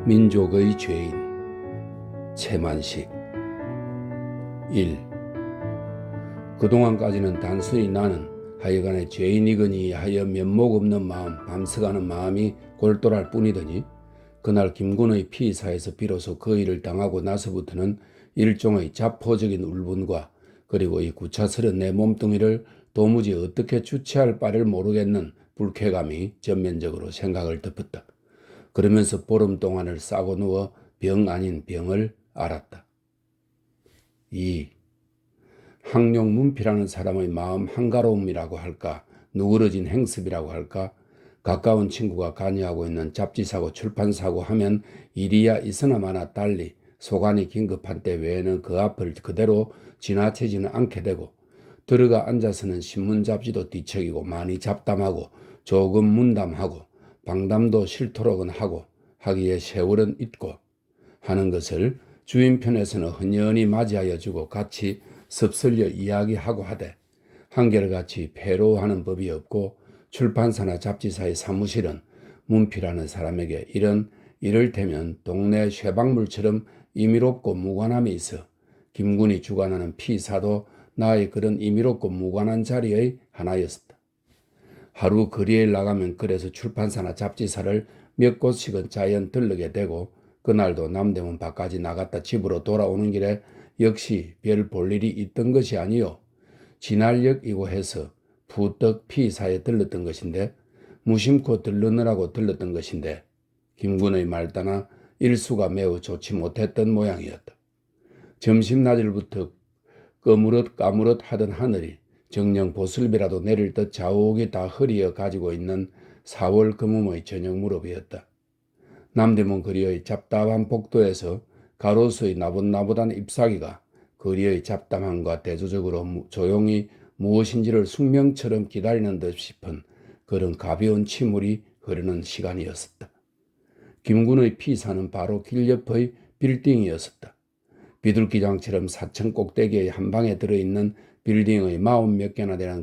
민족의 죄인 최만식 1. 그동안까지는 단순히 나는 하여간에 죄인이거니 하여 면목 없는 마음, 밤새가는 마음이 골똘할 뿐이더니 그날 김군의 피의사에서 비로소 그 일을 당하고 나서부터는 일종의 자포적인 울분과 그리고 이 구차스런 내 몸뚱이를 도무지 어떻게 주체할 바를 모르겠는 불쾌감이 전면적으로 생각을 덮었다. 그러면서 보름 동안을 싸고 누워 병 아닌 병을 알았다. 2. 항룡문피라는 사람의 마음 한가로움이라고 할까, 누그러진 행습이라고 할까, 가까운 친구가 관여하고 있는 잡지사고 출판사고 하면 이리야 있으나마나 달리 소관이 긴급한 때 외에는 그 앞을 그대로 지나치지는 않게 되고, 들어가 앉아서는 신문 잡지도 뒤척이고 많이 잡담하고 조금 문담하고 방담도 싫도록은 하고 하기에 세월은 있고 하는 것을 주인 편에서는 흔연히 맞이하여 주고 같이 섭설려 이야기하고 하되 한결같이 패로하는 법이 없고 출판사나 잡지사의 사무실은 문피라는 사람에게 이를테면 동네 쇠박물처럼 임의롭고 무관함이 있어 김군이 주관하는 피사도 나의 그런 임의롭고 무관한 자리의 하나였었다. 하루 거리에 나가면 그래서 출판사나 잡지사를 몇 곳씩은 자연 들르게 되고 그날도 남대문 밖까지 나갔다 집으로 돌아오는 길에 역시 별 볼 일이 있던 것이 아니요 진할역이고 해서 부떡 피사에 들렀던 것인데 무심코 들르느라고 들렀던 것인데 김군의 말따나 일수가 매우 좋지 못했던 모양이었다. 점심낮을부터 까무릇 하던 하늘이 정녕 보슬비라도 내릴 듯 자욱이 다 흐리어 가지고 있는 4월 금음의 저녁 무렵이었다. 남대문 거리의 잡담한 복도에서 가로수의 나긋나긋한 잎사귀가 거리의 잡담함과 대조적으로 조용히 무엇인지를 숙명처럼 기다리는 듯 싶은 그런 가벼운 침울이 흐르는 시간이었었다. 김군의 피사는 바로 길 옆의 빌딩이었었다. 비둘기장처럼 4층 꼭대기의 한 방에 들어있는 빌딩의 40몇 개나 되는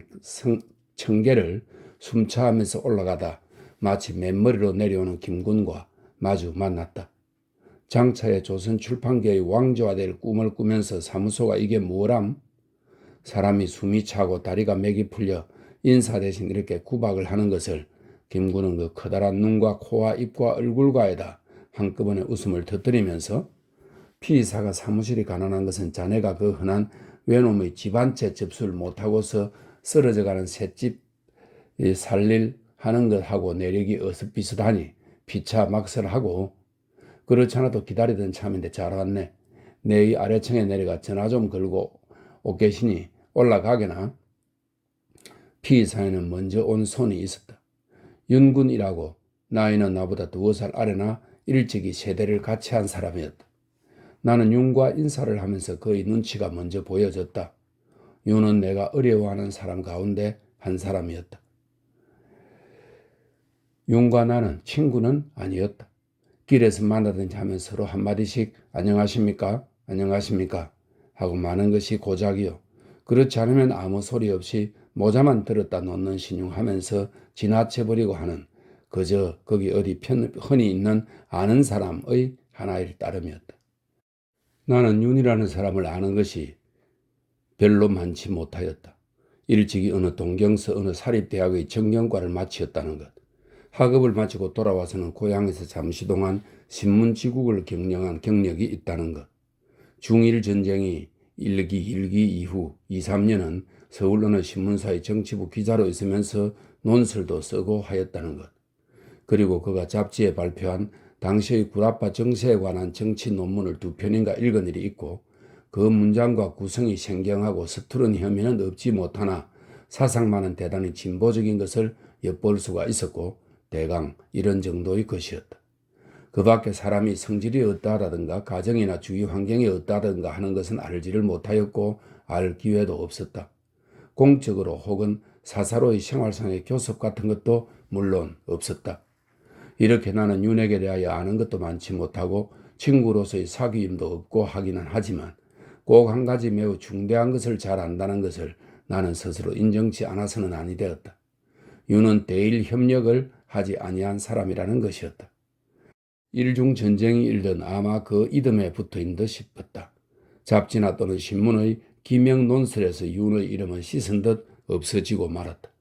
층계를 숨차하면서 올라가다 마치 맨머리로 내려오는 김군과 마주 만났다. 장차에 조선 출판계의 왕조가 될 꿈을 꾸면서 사무소가 이게 뭐람? 사람이 숨이 차고 다리가 맥이 풀려 인사 대신 이렇게 구박을 하는 것을 김군은 그 커다란 눈과 코와 입과 얼굴과에다 한꺼번에 웃음을 터뜨리면서 피의사가 사무실이 가난한 것은 자네가 그 흔한 외놈의 집 한 채 접수를 못하고서 쓰러져가는 셋집 살릴 하는 것하고 내력이 어슷비슷하니 피차 막설하고 그렇잖아도 기다리던 참인데 잘 왔네. 내 이 아래층에 내려가 전화 좀 걸고 오겠으니 올라가게나. 피의사에는 먼저 온 손이 있었다. 윤군이라고 나이는 나보다 2살 아래나 일찍이 세대를 같이 한 사람이었다. 나는 윤과 인사를 하면서 그의 눈치가 먼저 보여졌다. 윤은 내가 어려워하는 사람 가운데 한 사람이었다. 윤과 나는 친구는 아니었다. 길에서 만나든지 하면 서로 한마디씩 안녕하십니까? 안녕하십니까? 하고 마는 것이 고작이요. 그렇지 않으면 아무 소리 없이 모자만 들었다 놓는 신용하면서 지나쳐버리고 하는 그저 거기 어디 흔히 있는 아는 사람의 하나일 따름이었다. 나는 윤이라는 사람을 아는 것이 별로 많지 못하였다. 일찍이 어느 동경서 어느 사립대학의 정경과를 마치었다는 것. 학업을 마치고 돌아와서는 고향에서 잠시 동안 신문지국을 경영한 경력이 있다는 것. 중일 전쟁이 1기 이후 2, 3년은 서울 어느 신문사의 정치부 기자로 있으면서 논설도 쓰고 하였다는 것. 그리고 그가 잡지에 발표한 당시의 구라파 정세에 관한 정치 논문을 2편인가 읽은 일이 있고 그 문장과 구성이 생경하고 서투른 혐의는 없지 못하나 사상만은 대단히 진보적인 것을 엿볼 수가 있었고 대강 이런 정도의 것이었다. 그 밖에 사람이 성질이 어떠하다든가 가정이나 주위 환경이 어떠하다든가 하는 것은 알지를 못하였고 알 기회도 없었다. 공적으로 혹은 사사로의 생활상의 교섭 같은 것도 물론 없었다. 이렇게 나는 윤에게 대하여 아는 것도 많지 못하고 친구로서의 사귀임도 없고 하기는 하지만 꼭 한 가지 매우 중대한 것을 잘 안다는 것을 나는 스스로 인정치 않아서는 아니 되었다. 윤은 대일 협력을 하지 아니한 사람이라는 것이었다. 일중 전쟁이 일든 아마 그 이듬해 붙어있는 듯 싶었다. 잡지나 또는 신문의 기명 논설에서 윤의 이름은 씻은 듯 없어지고 말았다.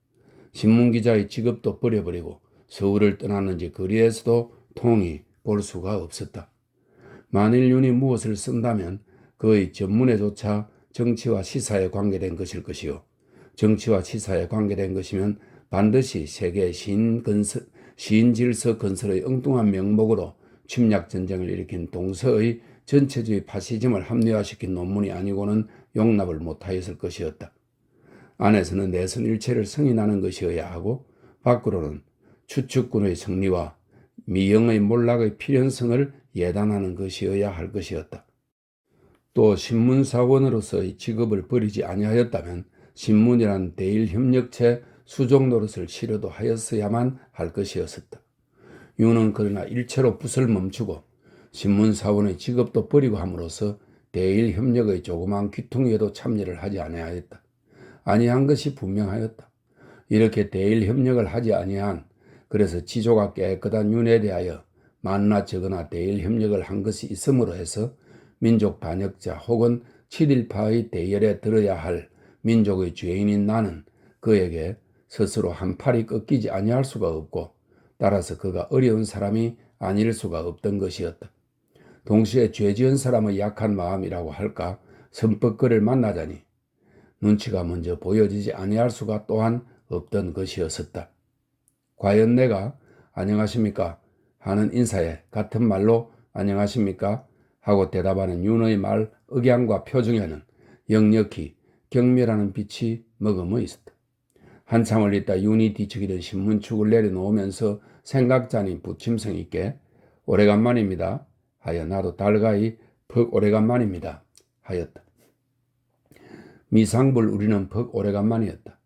신문기자의 직업도 버려버리고 서울을 떠났는지 거리에서도 통이 볼 수가 없었다. 만일 윤이 무엇을 쓴다면 그의 전문에조차 정치와 시사에 관계된 것일 것이요. 정치와 시사에 관계된 것이면 반드시 세계 시인질서 건설의 엉뚱한 명목으로 침략전쟁을 일으킨 동서의 전체주의 파시즘을 합리화시킨 논문이 아니고는 용납을 못하였을 것이었다. 안에서는 내선 일체를 승인하는 것이어야 하고 밖으로는 추축군의 승리와 미영의 몰락의 필연성을 예단하는 것이어야 할 것이었다. 또 신문사원으로서의 직업을 버리지 아니하였다면 신문이란 대일협력체 수종 노릇을 치료도 하였어야만 할 것이었었다. 윤은 그러나 일체로 붓을 멈추고 신문사원의 직업도 버리고 함으로써 대일협력의 조그만 귀퉁이에도 참여를 하지 아니하였다. 아니한 것이 분명하였다. 이렇게 대일협력을 하지 아니한, 그래서 지조가 깨끗한 윤에 대하여 많으나 적으나 대일협력을 한 것이 있음으로 해서 민족 반역자 혹은 친일파의 대열에 들어야 할 민족의 죄인인 나는 그에게 스스로 한 팔이 꺾이지 아니할 수가 없고, 따라서 그가 어려운 사람이 아닐 수가 없던 것이었다. 동시에 죄 지은 사람의 약한 마음이라고 할까, 선법거를 만나자니 눈치가 먼저 보여지지 아니할 수가 또한 없던 것이었었다. 과연 내가 안녕하십니까 하는 인사에 같은 말로 안녕하십니까 하고 대답하는 윤의 말 억양과 표정에는 역력히 경멸하는 빛이 머금어 있었다. 한참을 있다 윤이 뒤척이던 신문축을 내려놓으면서 생각자니 부침성 있게 오래간만입니다 하여 나도 달가히 퍽 오래간만입니다 하였다. 미상불 우리는 퍽 오래간만이었다.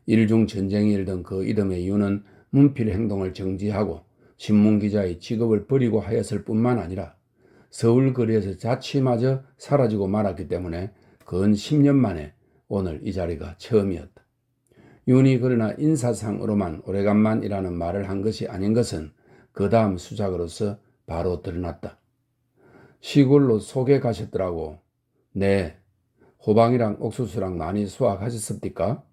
일중 전쟁이 일던 그 이듬해 윤은 문필 행동을 정지하고 신문기자의 직업을 버리고 하였을 뿐만 아니라 서울 거리에서 자취마저 사라지고 말았기 때문에 근 10년 만에 오늘 이 자리가 처음이었다. 윤이 그러나 인사상으로만 오래간만이라는 말을 한 것이 아닌 것은 그 다음 수작으로서 바로 드러났다. 시골로 소개 가셨더라고. 네. 호방이랑 옥수수랑 많이 수확하셨습니까?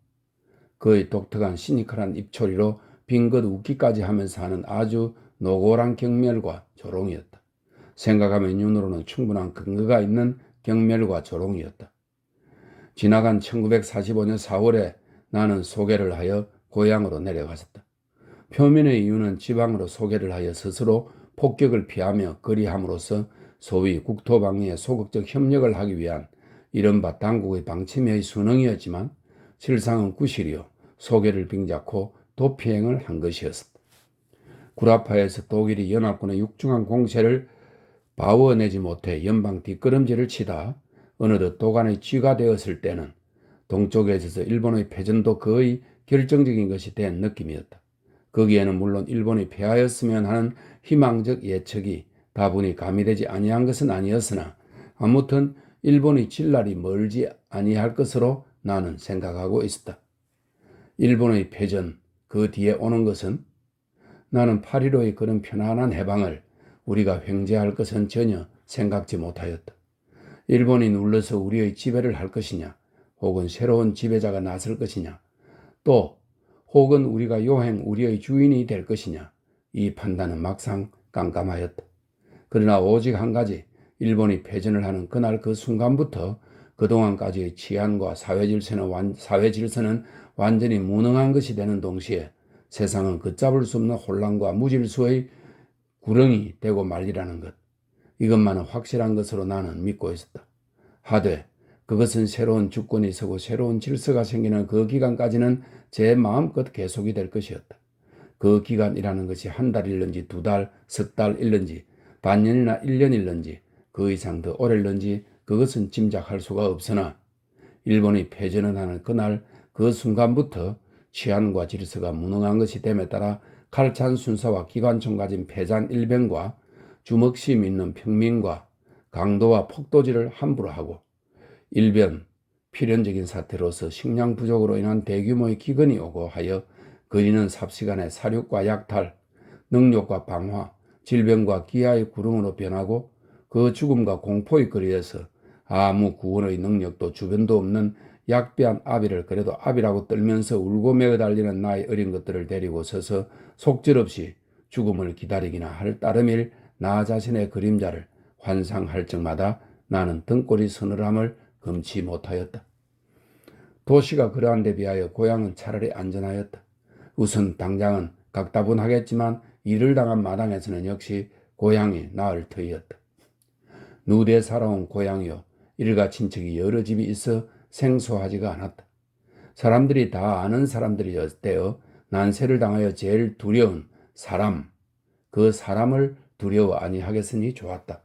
그의 독특한 시니컬한 입초리로 빙긋 웃기까지 하면서 하는 아주 노골한 경멸과 조롱이었다. 생각하면 윤으로는 충분한 근거가 있는 경멸과 조롱이었다. 지나간 1945년 4월에 나는 소개를 하여 고향으로 내려갔었다. 표면의 이유는 지방으로 소개를 하여 스스로 폭격을 피하며 거리함으로써 소위 국토방위에 소극적 협력을 하기 위한 이른바 당국의 방침의 순응이었지만 실상은 구실이요 소개를 빙자코 도피행을 한 것이었다. 구라파에서 독일이 연합군의 육중한 공세를 바워내지 못해 연방 뒷걸음질을 치다 어느덧 도간의 쥐가 되었을 때는 동쪽에 있어서 일본의 패전도 거의 결정적인 것이 된 느낌이었다. 거기에는 물론 일본이 패하였으면 하는 희망적 예측이 다분히 가미되지 아니한 것은 아니었으나 아무튼 일본이 질 날이 멀지 아니할 것으로 나는 생각하고 있었다. 일본의 패전, 그 뒤에 오는 것은 나는 8.15의 그런 편안한 해방을 우리가 횡재할 것은 전혀 생각지 못하였다. 일본이 눌러서 우리의 지배를 할 것이냐, 혹은 새로운 지배자가 나설 것이냐, 또 혹은 우리가 요행 우리의 주인이 될 것이냐, 이 판단은 막상 깜깜하였다. 그러나 오직 한 가지, 일본이 패전을 하는 그날 그 순간부터 그동안까지의 치안과 사회질서는 완전히 무능한 것이 되는 동시에 세상은 걷잡을 수 없는 혼란과 무질서의 구렁이 되고 말리라는 것, 이것만은 확실한 것으로 나는 믿고 있었다. 하되 그것은 새로운 주권이 서고 새로운 질서가 생기는 그 기간까지는 제 마음껏 계속이 될 것이었다. 그 기간이라는 것이 한 달 일는지 두 달, 석 달 일는지 반년이나 1년 일는지 그 이상 더 오래일는지 그것은 짐작할 수가 없으나 일본이 패전을 하는 그날 그 순간부터 치안과 질서가 무능한 것이 됨에 따라 칼찬 순사와 기관총 가진 패잔 일병과 주먹심 있는 평민과 강도와 폭도질을 함부로 하고 일변 필연적인 사태로서 식량 부족으로 인한 대규모의 기근이 오고 하여 거리는 삽시간에 사륙과 약탈, 능욕과 방화, 질병과 기아의 구름으로 변하고 그 죽음과 공포의 거리에서 아무 구원의 능력도 주변도 없는 약비한 아비를 그래도 아비라고 떨면서 울고 매어 달리는 나의 어린 것들을 데리고 서서 속절없이 죽음을 기다리기나 할 따름일 나 자신의 그림자를 환상할 적마다 나는 등골이 서늘함을 금치 못하였다. 도시가 그러한 데 비하여 고향은 차라리 안전하였다. 우선 당장은 각다분하겠지만 일을 당한 마당에서는 역시 고향이 나을 터이었다. 누대 살아온 고향이요. 일가 친척이 여러 집이 있어 생소하지가 않았다. 사람들이 다 아는 사람들이었대요. 난세를 당하여 제일 두려운 사람, 그 사람을 두려워 아니하겠으니 좋았다.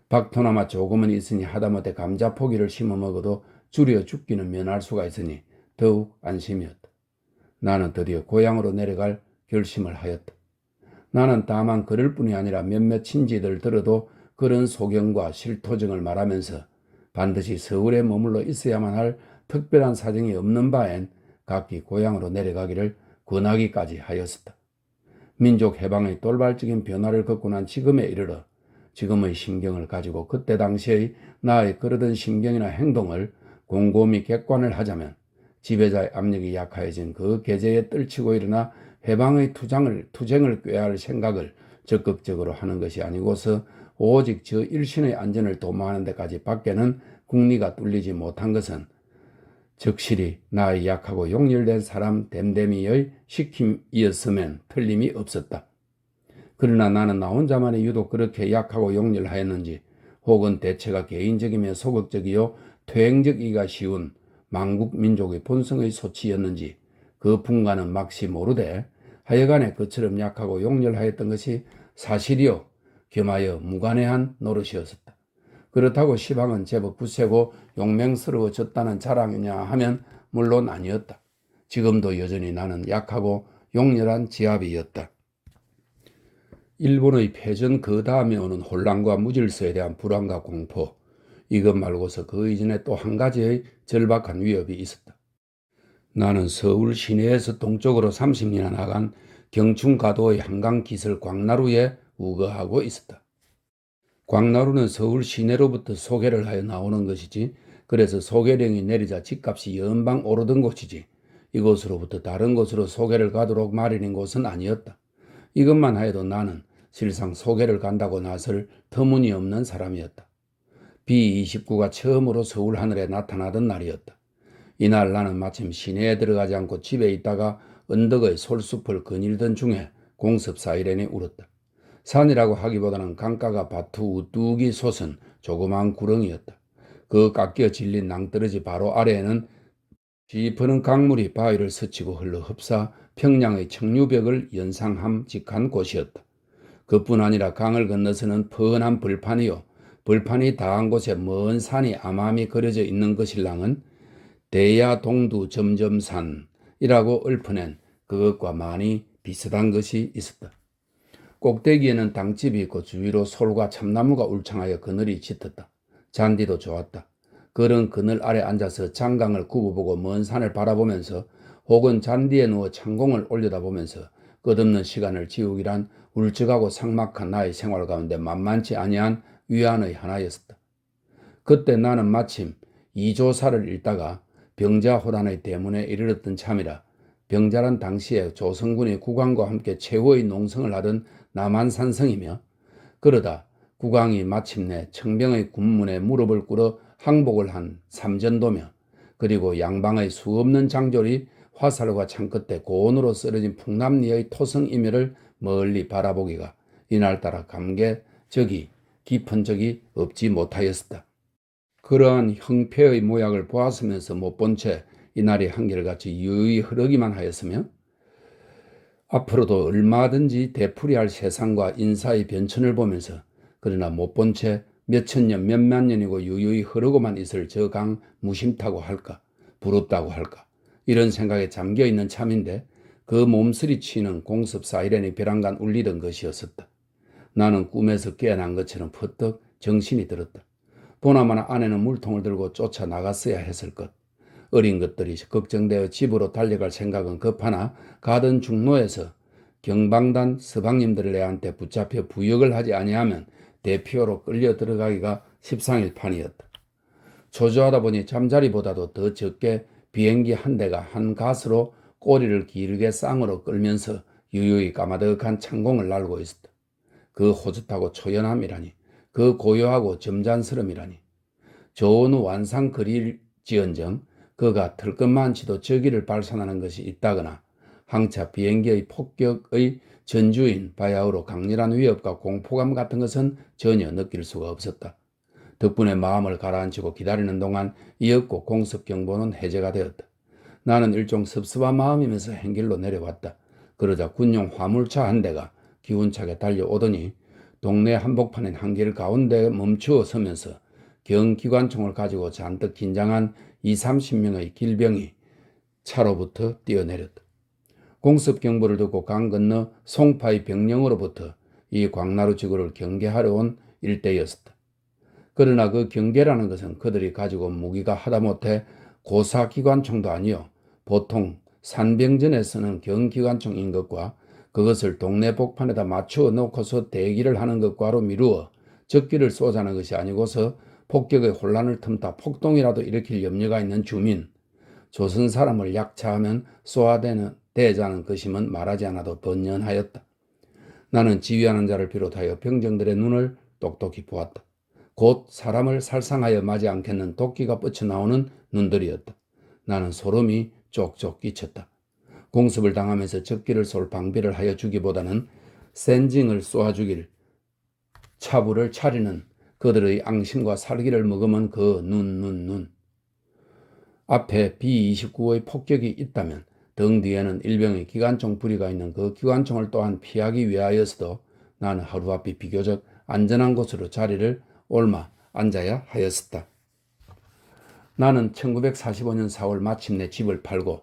박토나마 조금은 있으니 하다못해 감자 포기를 심어 먹어도 줄여 죽기는 면할 수가 있으니 더욱 안심이었다. 나는 드디어 고향으로 내려갈 결심을 하였다. 나는 다만 그럴 뿐이 아니라 몇몇 친지들 들어도 그런 소견과 실토증을 말하면서 반드시 서울에 머물러 있어야만 할 특별한 사정이 없는 바엔 각기 고향으로 내려가기를 권하기까지 하였었다. 민족 해방의 돌발적인 변화를 겪고 난 지금에 이르러 지금의 심경을 가지고 그때 당시의 나의 그러던 심경이나 행동을 곰곰이 객관을 하자면 지배자의 압력이 약해진 그 계제에 떨치고 일어나 해방의 투쟁을 꾀할 생각을 적극적으로 하는 것이 아니고서 오직 저 일신의 안전을 도모하는 데까지 밖에는 국리가 뚫리지 못한 것은 적실히 나의 약하고 용렬된 사람 댐댐이의 시킴이었으면 틀림이 없었다. 그러나 나는 나 혼자만이 유독 그렇게 약하고 용렬하였는지 혹은 대체가 개인적이며 소극적이요 퇴행적이기가 쉬운 망국민족의 본성의 소치였는지 그 분간은 막시 모르되 하여간에 그처럼 약하고 용렬하였던 것이 사실이요 겸하여 무관해한 노릇이었었다. 그렇다고 시방은 제법 굳세고 용맹스러워졌다는 자랑이냐 하면 물론 아니었다. 지금도 여전히 나는 약하고 용렬한 지압이었다. 일본의 패전 그 다음에 오는 혼란과 무질서에 대한 불안과 공포, 이것 말고서 그 이전에 또 한 가지의 절박한 위협이 있었다. 나는 서울 시내에서 동쪽으로 30리나 나간 경춘가도의 한강 기슬 광나루에 우거하고 있었다. 광나루는 서울 시내로부터 소개를 하여 나오는 것이지, 그래서 소개령이 내리자 집값이 연방 오르던 곳이지 이곳으로부터 다른 곳으로 소개를 가도록 마련인 곳은 아니었다. 이것만 하여도 나는 실상 소개를 간다고 나설 터무니없는 사람이었다. B29가 처음으로 서울 하늘에 나타나던 날이었다. 이날 나는 마침 시내에 들어가지 않고 집에 있다가 언덕의 솔숲을 거닐던 중에 공습 사이렌이 울었다. 산이라고 하기보다는 강가가 밭투 우뚝이 솟은 조그마한 구렁이었다. 그 깎여 질린 낭떠러지 바로 아래에는 깊은 강물이 바위를 스치고 흘러 흡사 평양의 청류벽을 연상함직한 곳이었다. 그뿐 아니라 강을 건너서는 펀한 벌판이요. 벌판이 닿은 곳에 먼 산이 암암히 그려져 있는 것일랑은 대야동두 점점산이라고 읊어낸 그것과 많이 비슷한 것이 있었다. 꼭대기에는 당집이 있고 주위로 솔과 참나무가 울창하여 그늘이 짙었다. 잔디도 좋았다. 그런 그늘 아래 앉아서 장강을 굽어보고 먼 산을 바라보면서 혹은 잔디에 누워 창공을 올려다보면서 끝없는 시간을 지우기란 울적하고 삭막한 나의 생활 가운데 만만치 아니한 위안의 하나였었다. 그때 나는 마침 이조사를 읽다가 병자호란의 대문에 이르렀던 참이라. 병자란 당시에 조선군이 국왕과 함께 최후의 농성을 하던 남한산성이며, 그러다 국왕이 마침내 청병의 군문에 무릎을 꿇어 항복을 한 삼전도며, 그리고 양방의 수없는 장졸이 화살과 창끝에 고온으로 쓰러진 풍남리의 토성이멸을 멀리 바라보기가 이날따라 감개적이 깊은 적이 없지 못하였었다. 그러한 형패의 모양을 보았으면서 못 본 채 이날이 한결같이 유유히 흐르기만 하였으며, 앞으로도 얼마든지 되풀이할 세상과 인사의 변천을 보면서 그러나 못 본 채 몇천 년 몇만 년이고 유유히 흐르고만 있을 저 강 무심타고 할까, 부럽다고 할까, 이런 생각에 잠겨있는 참인데 그 몸서리 치는 공습 사이렌이 벼랑간 울리던 것이었었다. 나는 꿈에서 깨어난 것처럼 퍼뜩 정신이 들었다. 보나마나 아내는 물통을 들고 쫓아 나갔어야 했을 것. 어린 것들이 걱정되어 집으로 달려갈 생각은 급하나 가던 중로에서 경방단 서방님들레한테 붙잡혀 부역을 하지 아니하면 대피호로 끌려 들어가기가 십상일 판이었다. 초조하다 보니 잠자리보다도 더 적게 비행기 한 대가 한 가스로 꼬리를 길게 쌍으로 끌면서 유유히 까마득한 창공을 날고 있었다. 그 호젓하고 초연함이라니, 그 고요하고 점잖스름이라니. 좋은 완상 그릴지언정 그가 털끝만치도 저기를 발산하는 것이 있다거나 항차 비행기의 폭격의 전주인 바야흐로 강렬한 위협과 공포감 같은 것은 전혀 느낄 수가 없었다. 덕분에 마음을 가라앉히고 기다리는 동안 이윽고 공습경보는 해제가 되었다. 나는 일종 섭섭한 마음이면서 행길로 내려왔다. 그러자 군용 화물차 한 대가 기운차게 달려오더니 동네 한복판인 한길 가운데 멈추어 서면서 경기관총을 가지고 잔뜩 긴장한 20-30명의 길병이 차로부터 뛰어내렸다. 공습경보를 듣고 강 건너 송파의 병령으로부터 이 광나루 지구를 경계하러 온 일대였었다. 그러나 그 경계라는 것은 그들이 가지고 온 무기가 하다못해 고사기관총도 아니요 보통 산병전에 쓰는 경기관총인 것과 그것을 동네 복판에다 맞추어 놓고서 대기를 하는 것과로 미루어 적기를 쏘자는 것이 아니고서 폭격의 혼란을 틈타 폭동이라도 일으킬 염려가 있는 주민, 조선 사람을 약차하면 쏘아대자는 것임은 말하지 않아도 번연하였다. 나는 지휘하는 자를 비롯하여 병정들의 눈을 똑똑히 보았다. 곧 사람을 살상하여 마지 않겠는 도끼가 뻗쳐나오는 눈들이었다. 나는 소름이 쪽쪽 끼쳤다. 공습을 당하면서 적기를 쏠 방비를 하여 주기보다는 센징을 쏘아주길 차부를 차리는 그들의 앙심과 살기를 머금은 그 눈. 앞에 B-29의 폭격이 있다면 등 뒤에는 일병의 기관총 부리가 있는 그 기관총을 또한 피하기 위하여서도 나는 하루앞이 비교적 안전한 곳으로 자리를 옮아 앉아야 하였었다. 나는 1945년 4월 마침내 집을 팔고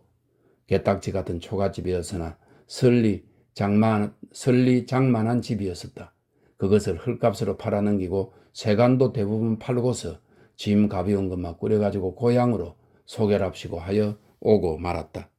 개딱지 같은 초가집이었으나 설리 장만한 집이었었다. 그것을 헐값으로 팔아넘기고 세간도 대부분 팔고서 짐 가벼운 것만 꾸려가지고 고향으로 소결합시고 하여 오고 말았다.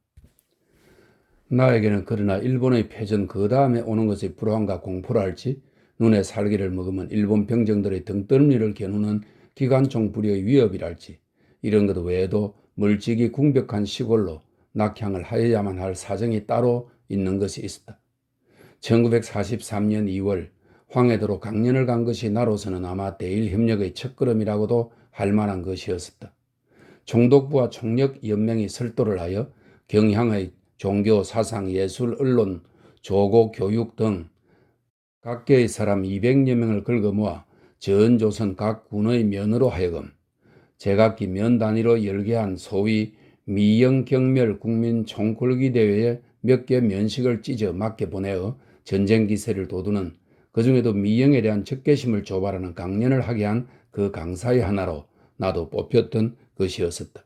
나에게는 그러나 일본의 패전 그 다음에 오는 것의 불안과 공포라 할지 눈에 살기를 머금은 일본 병정들의 등떨미를 겨누는 기관총 불의의 위협이랄지 이런 것 외에도 멀찍이 궁벽한 시골로 낙향을 하여야만 할 사정이 따로 있는 것이 있었다. 1943년 2월 황해도로 강연을 간 것이 나로서는 아마 대일협력의 첫걸음이라고도 할 만한 것이었었다. 총독부와 총력연맹이 설도를 하여 경향의 종교, 사상, 예술, 언론, 조고, 교육 등 각계의 사람 200여 명을 긁어 모아 전 조선 각 군의 면으로 하여금 제각기 면 단위로 열개한 소위 미영경멸 국민 총궐기 대회에 몇 개 면식을 찢어 맞게 보내어 전쟁 기세를 돋우는 그중에도 미영에 대한 적개심을 조발하는 강연을 하게 한 그 강사의 하나로 나도 뽑혔던 것이었었다.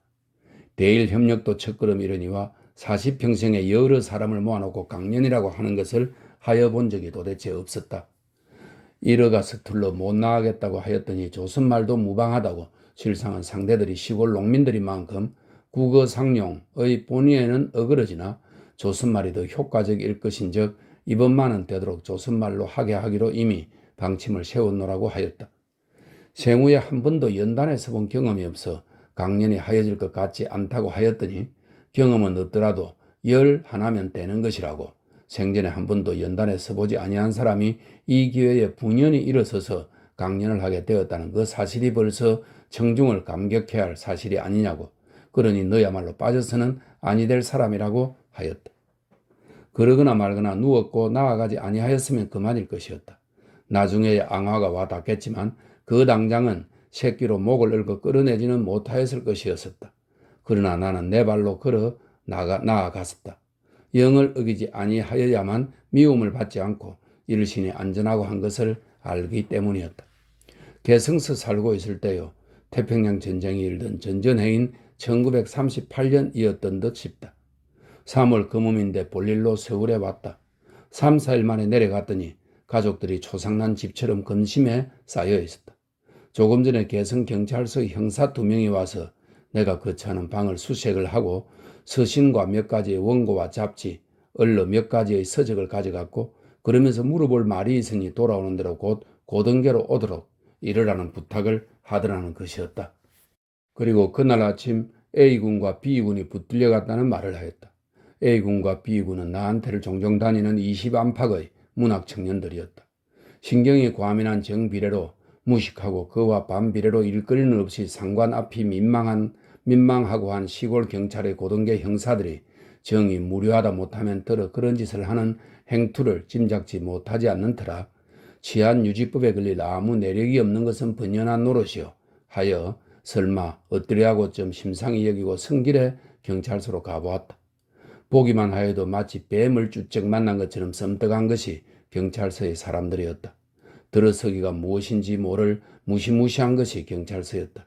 대일협력도 첫걸음이려니와 40평생에 여러 사람을 모아놓고 강연이라고 하는 것을 하여 본 적이 도대체 없었다. 이러가 서툴러 못 나가겠다고 하였더니 조선말도 무방하다고 실상은 상대들이 시골 농민들인 만큼 국어상용의 본의에는 어그러지나 조선말이 더 효과적일 것인즉 이번만은 되도록 조선말로 하게 하기로 이미 방침을 세웠노라고 하였다. 생후에 한 번도 연단에 서본 경험이 없어 강연이 하여질 것 같지 않다고 하였더니 경험은 없더라도 열 하나면 되는 것이라고 생전에 한 번도 연단에 서보지 아니한 사람이 이 기회에 분연히 일어서서 강연을 하게 되었다는 그 사실이 벌써 청중을 감격해야 할 사실이 아니냐고 그러니 너야말로 빠져서는 아니 될 사람이라고 하였다. 그러거나 말거나 누웠고 나아가지 아니하였으면 그만일 것이었다. 나중에 앙화가 와 닿겠지만 그 당장은 새끼로 목을 얽어 끌어내지는 못하였을 것이었었다. 그러나 나는 내 발로 걸어 나아갔었다. 영을 어기지 아니하여야만 미움을 받지 않고 일신이 안전하고 한 것을 알기 때문이었다. 개성서 살고 있을 때요. 태평양 전쟁이 일던 전전해인 1938년이었던 듯 싶다. 3월 금음인데 볼일로 서울에 왔다. 3, 4일 만에 내려갔더니 가족들이 초상난 집처럼 근심에 쌓여 있었다. 조금 전에 개성경찰서 형사 2명이 와서 내가 거처하는 방을 수색을 하고 서신과 몇 가지의 원고와 잡지, 얼러 몇 가지의 서적을 가져갔고 그러면서 물어볼 말이 있으니 돌아오는 대로 곧 고등계로 오도록 이르라는 부탁을 하더라는 것이었다. 그리고 그날 아침 A군과 B군이 붙들려 갔다는 말을 하였다. A군과 B군은 나한테를 종종 다니는 20안팎의 문학 청년들이었다. 신경이 과민한 정비례로 무식하고 그와 반비례로 일거리는 없이 상관 앞이 민망하고 한 시골 경찰의 고등계 형사들이 정이 무료하다 못하면 들어 그런 짓을 하는 행투를 짐작지 못하지 않는 터라 치안유지법에 걸릴 아무 내력이 없는 것은 번연한 노릇이요 하여 설마 어떠리하고 좀 심상히 여기고 성길에 경찰서로 가보았다. 보기만 하여도 마치 뱀을 쭈쩍 만난 것처럼 섬뜩한 것이 경찰서의 사람들이었다. 들어서기가 무엇인지 모를 무시무시한 것이 경찰서였다.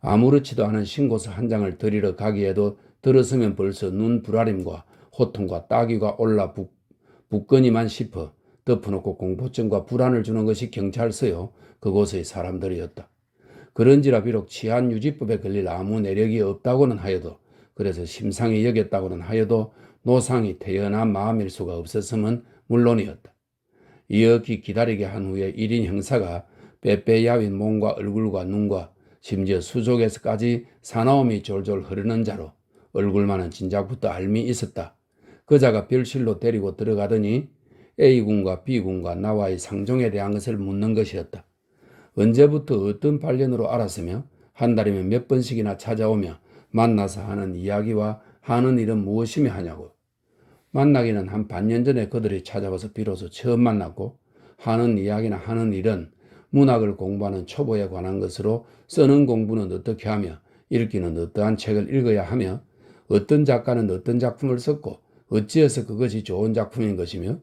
아무렇지도 않은 신고서 한 장을 드리러 가기에도 들어서면 벌써 눈 부라림과 호통과 따귀가 올라 붙거니만 싶어 덮어놓고 공포증과 불안을 주는 것이 경찰서요 그곳의 사람들이었다. 그런지라 비록 치안유지법에 걸릴 아무 내력이 없다고는 하여도 그래서 심상히 여겼다고는 하여도 노상이 태연한 마음일 수가 없었음은 물론이었다. 이어기 기다리게 한 후에 1인 형사가 빼빼야윈 몸과 얼굴과 눈과 심지어 수족에서까지 사나움이 졸졸 흐르는 자로 얼굴만은 진작부터 알미 있었다. 그 자가 별실로 데리고 들어가더니 A군과 B군과 나와의 상종에 대한 것을 묻는 것이었다. 언제부터 어떤 관련으로 알았으며 한 달이면 몇 번씩이나 찾아오며 만나서 하는 이야기와 하는 일은 무엇이며 하냐고. 만나기는 한 반년 전에 그들이 찾아와서 비로소 처음 만났고 하는 이야기나 하는 일은 문학을 공부하는 초보에 관한 것으로 쓰는 공부는 어떻게 하며 읽기는 어떠한 책을 읽어야 하며 어떤 작가는 어떤 작품을 썼고 어찌해서 그것이 좋은 작품인 것이며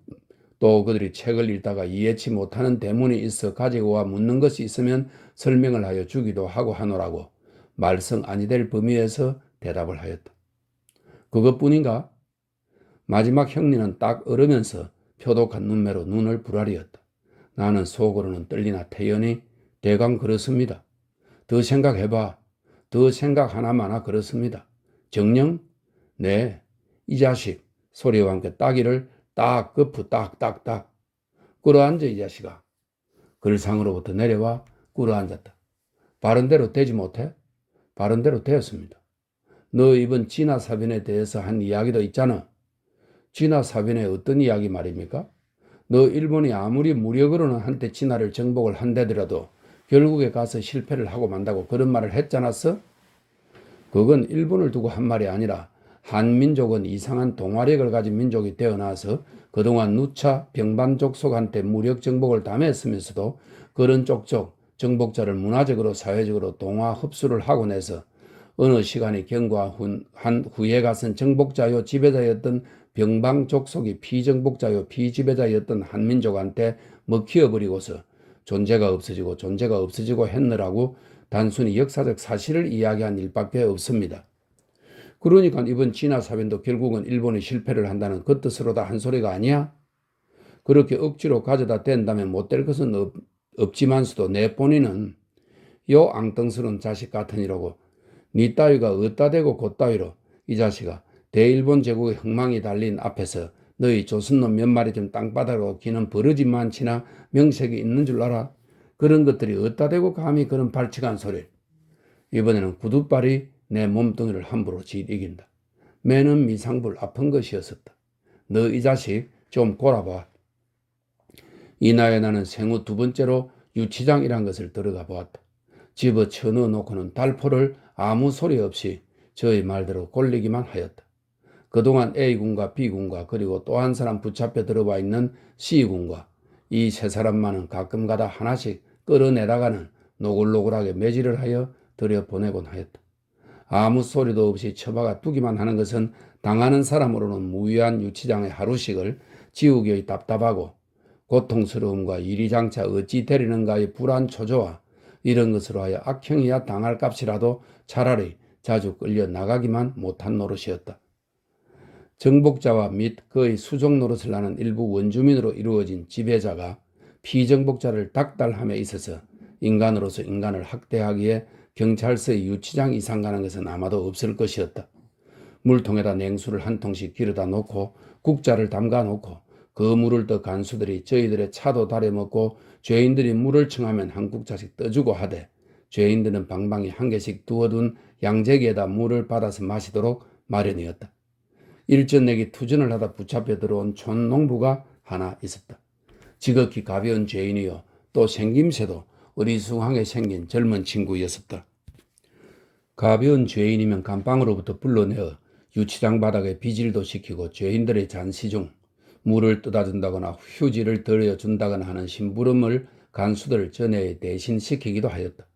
또 그들이 책을 읽다가 이해치 못하는 대문이 있어 가지고 와 묻는 것이 있으면 설명을 하여 주기도 하고 하노라고 말썽 아니 될 범위에서 대답을 하였다. 그것뿐인가? 마지막 형리는 딱 얼으면서 표독한 눈매로 눈을 부라리었다. 나는 속으로는 떨리나 태연히 대강 그렇습니다. 더 생각해봐. 더 생각 하나마나 그렇습니다. 정녕? 네. 이 자식 소리와 함께 따기를 딱 끄프 딱딱딱 꿇어앉아 이 자식아. 글상으로부터 내려와 꿇어앉았다. 바른대로 되지 못해? 바른대로 되었습니다. 너 이번 진화사변에 대해서 한 이야기도 있잖아. 진화사변의 어떤 이야기 말입니까? 너 일본이 아무리 무력으로는 한때 진화를 정복을 한다더라도 결국에 가서 실패를 하고 만다고 그런 말을 했잖았어? 그건 일본을 두고 한 말이 아니라 한민족은 이상한 동화력을 가진 민족이 되어나서 그동안 누차 병반족속한테 무력 정복을 담했으면서도 그런 쪽쪽 정복자를 문화적으로 사회적으로 동화 흡수를 하고 내서 어느 시간이 경과한 후에 가선 정복자요 지배자였던 병방족속이 피정복자요 피지배자였던 한민족한테 먹히어버리고서 존재가 없어지고 했느라고 단순히 역사적 사실을 이야기한 일밖에 없습니다. 그러니까 이번 진화사변도 결국은 일본이 실패를 한다는 그 뜻으로다 한 소리가 아니야? 그렇게 억지로 가져다 댄다면 못될 것은 없지만서도 내 본인은 요 앙뚱스러운 자식 같으니라고 니 따위가 어따 대고 곧따위로 이 자식아 대일본 제국의 흥망이 달린 앞에서 너희 조선놈 몇 마리 좀 땅바닥으로 기는 버러지 많지나 명색이 있는 줄 알아? 그런 것들이 어따 대고 감히 그런 발칙한 소리를. 이번에는 구두발이 내 몸뚱이를 함부로 이긴다. 매는 미상불 아픈 것이었었다. 너 이 자식 좀 골아봐. 이 나이에 나는 생후 두 번째로 유치장이란 것을 들어가 보았다. 집어쳐넣어 놓고는 달포를 아무 소리 없이 저의 말대로 골리기만 하였다. 그동안 A군과 B군과 그리고 또 한 사람 붙잡혀 들어와 있는 C군과 이 세 사람만은 가끔가다 하나씩 끌어내다가는 노골노골하게 매질을 하여 들여보내곤 하였다. 아무 소리도 없이 처박아 두기만 하는 것은 당하는 사람으로는 무유한 유치장의 하루씩을 지우기의 답답하고 고통스러움과 이리장차 어찌 되리는가의 불안 초조와 이런 것으로 하여 악행이야 당할 값이라도 차라리 자주 끌려 나가기만 못한 노릇이었다. 정복자와 및 그의 수종 노릇을 하는 일부 원주민으로 이루어진 지배자가 피정복자를 닥달함에 있어서 인간으로서 인간을 학대하기에 경찰서의 유치장 이상 가는 것은 아마도 없을 것이었다. 물통에다 냉수를 한 통씩 기르다 놓고 국자를 담가 놓고 그 물을 떠 간수들이 저희들의 차도 다려 먹고 죄인들이 물을 청하면 한 국자씩 떠주고 하되 죄인들은 방방이 한 개씩 두어둔 양재기에다 물을 받아서 마시도록 마련이었다. 일전내기 투전을 하다 붙잡혀 들어온 촌농부가 하나 있었다. 지극히 가벼운 죄인이요 또 생김새도 어리숙하게 생긴 젊은 친구였었다. 가벼운 죄인이면 감방으로부터 불러내어 유치장 바닥에 비질도 시키고 죄인들의 잔시 중 물을 떠다준다거나 휴지를 들여준다거나 하는 심부름을 간수들 전에 대신 시키기도 하였다.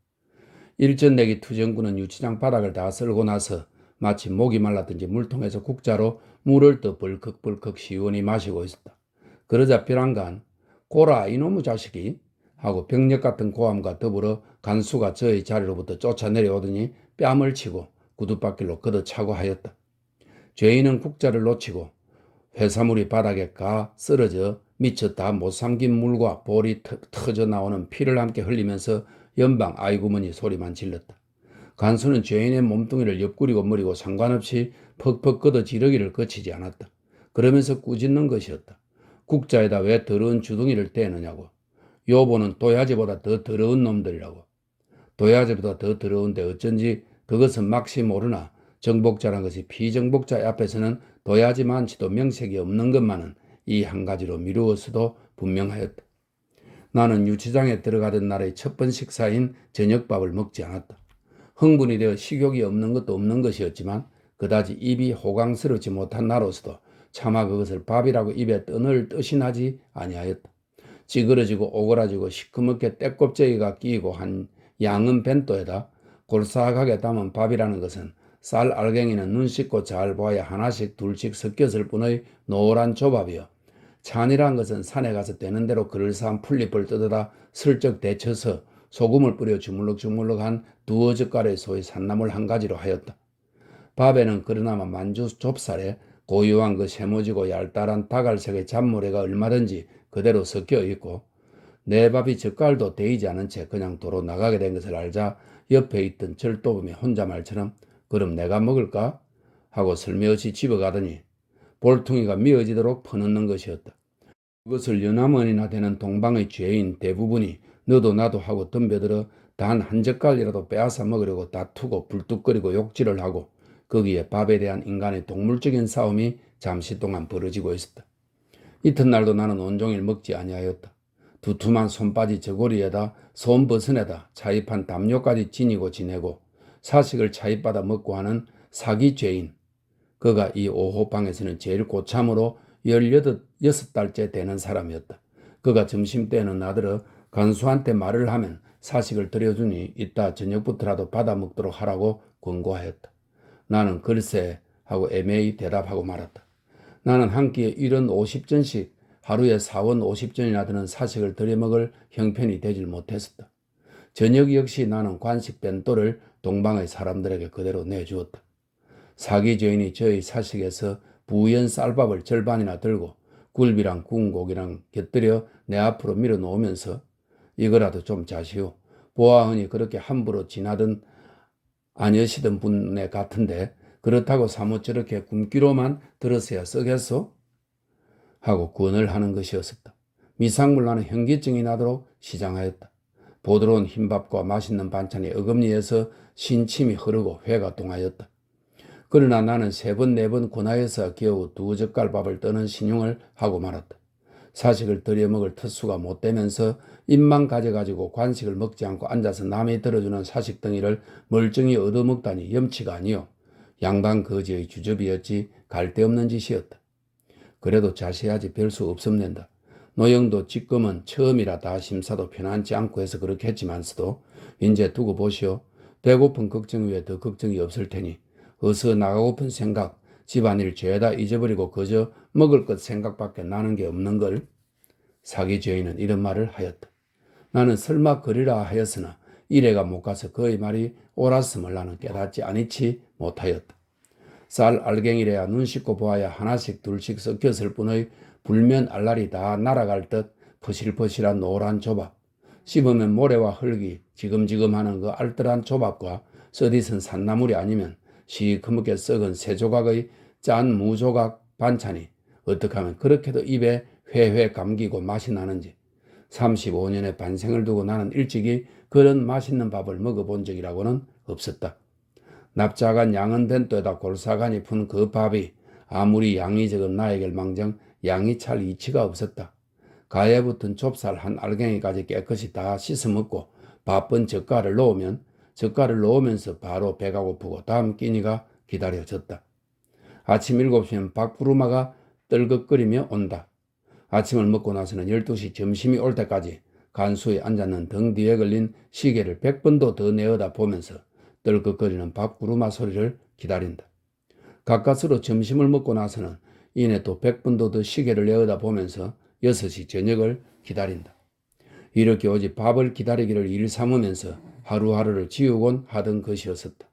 일전내기 투정군은 유치장 바닥을 다 쓸고 나서 마치 목이 말랐든지 물통에서 국자로 물을 떠 벌컥벌컥 시원히 마시고 있었다. 그러자 벼랑간 고라 이놈의 자식이 하고 병력 같은 고함과 더불어 간수가 저의 자리로부터 쫓아내려오더니 뺨을 치고 구둣바퀴로 걷어차고 하였다. 죄인은 국자를 놓치고 회사물이 바닥에 가 쓰러져 미쳐 다 못 삼킨 물과 볼이 터져 나오는 피를 함께 흘리면서 연방 아이구머니 소리만 질렀다. 간수는 죄인의 몸뚱이를 옆구리고 머리고 상관없이 퍽퍽 걷어 지르기를 거치지 않았다. 그러면서 꾸짖는 것이었다. 국자에다 왜 더러운 주둥이를 떼느냐고. 요보는 도야지보다 더 더러운 놈들이라고. 도야지보다 더 더러운데 어쩐지 그것은 막시 모르나 정복자란 것이 피정복자 앞에서는 도야지 많지도 명색이 없는 것만은 이 한 가지로 미루어서도 분명하였다. 나는 유치장에 들어가던 날의 첫 번 식사인 저녁밥을 먹지 않았다. 흥분이 되어 식욕이 없는 것도 없는 것이었지만 그다지 입이 호강스럽지 못한 나로서도 차마 그것을 밥이라고 입에 떠넣을 뜻이 나지 아니하였다. 찌그러지고 오그라지고 시커멓게 떼껍데기가 끼이고 한 양은 벤또에다 골싹하게 담은 밥이라는 것은 쌀 알갱이는 눈 씻고 잘 보아야 하나씩 둘씩 섞였을 뿐의 노란 조밥이요. 찬이란 것은 산에 가서 되는 대로 그럴싸한 풀잎을 뜯어다 슬쩍 데쳐서 소금을 뿌려 주물럭주물럭한 두어 젓갈의 소의 산나물 한 가지로 하였다. 밥에는 그러나마 만주 좁쌀에 고유한 그 세모지고 얄딸한 다갈색의 잡모래가 얼마든지 그대로 섞여 있고 내 밥이 젓갈도 데이지 않은 채 그냥 도로 나가게 된 것을 알자 옆에 있던 절도범이 혼자 말처럼 그럼 내가 먹을까? 하고 슬며시 집어가더니 볼퉁이가 미어지도록 퍼넣는 것이었다. 그것을 연하머니나 되는 동방의 죄인 대부분이 너도 나도 하고 덤벼들어 단 한 젓갈이라도 빼앗아 먹으려고 다투고 불뚝거리고 욕질을 하고 거기에 밥에 대한 인간의 동물적인 싸움이 잠시 동안 벌어지고 있었다. 이튿날도 나는 온종일 먹지 아니하였다. 두툼한 손바지 저고리에다 손버선에다 차입한 담요까지 지니고 지내고 사식을 차입받아 먹고 하는 사기죄인. 그가 이 오호방에서는 제일 고참으로 16달째 되는 사람이었다. 그가 점심때는 나들어 간수한테 말을 하면 사식을 들여주니 이따 저녁부터라도 받아 먹도록 하라고 권고하였다. 나는 글쎄 하고 애매히 대답하고 말았다. 나는 한 끼에 1원 50전씩 하루에 4원 50전이나 드는 사식을 들여먹을 형편이 되질 못했었다. 저녁 역시 나는 관식 벤또를 동방의 사람들에게 그대로 내주었다. 사기죄인이 저의 사식에서 부연 쌀밥을 절반이나 들고 굴비랑 구운 고기랑 곁들여 내 앞으로 밀어놓으면서 이거라도 좀 자시오. 보아하니 그렇게 함부로 지나던 아니시던 분에 같은데 그렇다고 사뭇 저렇게 굶기로만 들었어야 썩겠소? 하고 권을 하는 것이었었다. 미상물 나는 현기증이 나도록 시장하였다. 보드러운 흰밥과 맛있는 반찬이 어금니에서 신침이 흐르고 회가 동하였다. 그러나 나는 3번 4번 권하여서 겨우 2젓갈 밥을 떠는 신용을 하고 말았다. 사식을 들여먹을 특수가 못되면서 입만 가져가지고 관식을 먹지 않고 앉아서 남이 들어주는 사식덩이를 멀쩡히 얻어먹다니 염치가 아니요. 양반거지의 주접이었지 갈데없는 짓이었다. 그래도 자세하지 별 수 없음낸다. 노영도 지금은 처음이라 다 심사도 편안치 않고 해서 그렇게 했지만서도 이제 두고 보시오. 배고픈 걱정 외에 더 걱정이 없을 테니 어서 나가고픈 생각, 집안일 죄다 잊어버리고 그저 먹을 것 생각밖에 나는 게 없는 걸. 사기죄인은 이런 말을 하였다. 나는 설마 그리라 하였으나 이래가 못 가서 그의 말이 옳았음을 나는 깨닫지 아니치 못하였다. 쌀 알갱이래야 눈 씻고 보아야 하나씩 둘씩 섞였을 뿐의 불면 알날이 다 날아갈 듯 퍼실퍼실한 노란 조밥, 씹으면 모래와 흙이 지금지금하는 그 알뜰한 조밥과 써디슨 산나물이 아니면 시커멓게 썩은 새 조각의 짠 무조각 반찬이 어떻게 하면 그렇게도 입에 회회 감기고 맛이 나는지 35년의 반생을 두고 나는 일찍이 그런 맛있는 밥을 먹어본 적이라고는 없었다. 납작한 양은 된 또에다 골사간이 푼 그 밥이 아무리 양이 적은 나에게 망정 양이 찰 이치가 없었다. 가에 붙은 좁쌀 한 알갱이까지 깨끗이 다 씻어 먹고 바쁜 젓갈을 넣으면서 바로 배가 고프고 다음 끼니가 기다려졌다. 아침 7시면 박부루마가 떨긋거리며 온다. 아침을 먹고 나서는 12시 점심이 올 때까지 간수에 앉았는 등 뒤에 걸린 시계를 100번도 더 내어다 보면서 떨긋거리는 밥구루마 소리를 기다린다. 가까스로 점심을 먹고 나서는 이내 또 100번도 더 시계를 내어다 보면서 6시 저녁을 기다린다. 이렇게 오직 밥을 기다리기를 일 삼으면서 하루하루를 지우곤 하던 것이었었다.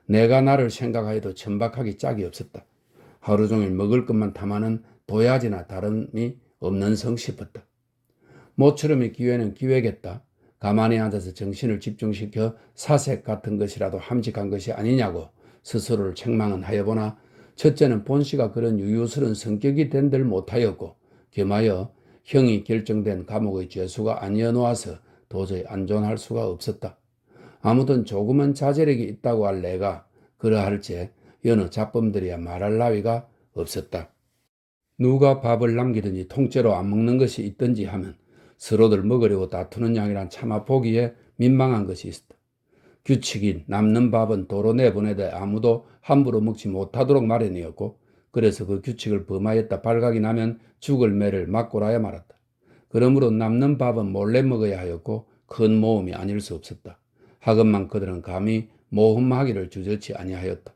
내가 나를 생각하여도 천박하기 짝이 없었다. 하루 종일 먹을 것만 탐하는 도야지나 다름이 없는 성 싶었다. 모처럼의 기회는 기회겠다. 가만히 앉아서 정신을 집중시켜 사색 같은 것이라도 함직한 것이 아니냐고 스스로를 책망은 하여보나 첫째는 본씨가 그런 유유스런 성격이 된들 못하였고 겸하여 형이 결정된 감옥의 죄수가 아니어 놓아서 도저히 안존할 수가 없었다. 아무튼 조금은 자제력이 있다고 할 내가 그러할지 여느 잡범들이야 말할 나위가 없었다. 누가 밥을 남기든지 통째로 안 먹는 것이 있든지 하면 서로들 먹으려고 다투는 양이란 차마 보기에 민망한 것이 있었다. 규칙인 남는 밥은 도로 내보내되 아무도 함부로 먹지 못하도록 마련이었고 그래서 그 규칙을 범하였다 발각이 나면 죽을 매를 맞고라야 말았다. 그러므로 남는 밥은 몰래 먹어야 하였고 큰 모험이 아닐 수 없었다. 하건만 그들은 감히 모험하기를 주저치 아니하였다.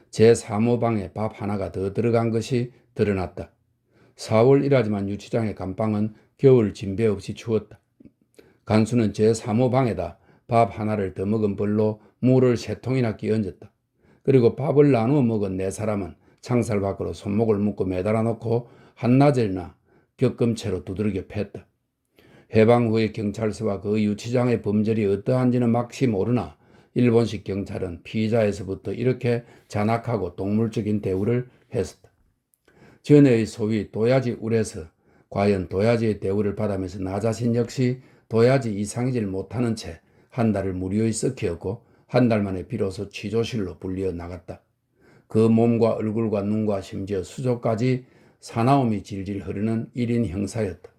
제 사모방에 밥 하나가 더 들어간 것이 드러났다. 4월 1하지만 유치장의 감방은 겨울 진배 없이 추웠다. 간수는 제 사모방에다 밥 하나를 더 먹은 벌로 물을 3통이나 끼얹었다. 그리고 밥을 나누어 먹은 4사람은 창살 밖으로 손목을 묶고 매달아 놓고 한나절이나 격금채로 두드러겨 팼다. 해방 후의 경찰서와 그 유치장의 범절이 어떠한지는 막시 모르나 일본식 경찰은 피의자에서부터 이렇게 잔악하고 동물적인 대우를 했었다. 전에의 소위 도야지 울에서 과연 도야지의 대우를 받으면서 나 자신 역시 도야지 이상이질 못하는 채 한 달을 무료히 썩히었고 한 달 만에 비로소 취조실로 불리어 나갔다. 그 몸과 얼굴과 눈과 심지어 수조까지 사나움이 질질 흐르는 1인 형사였다.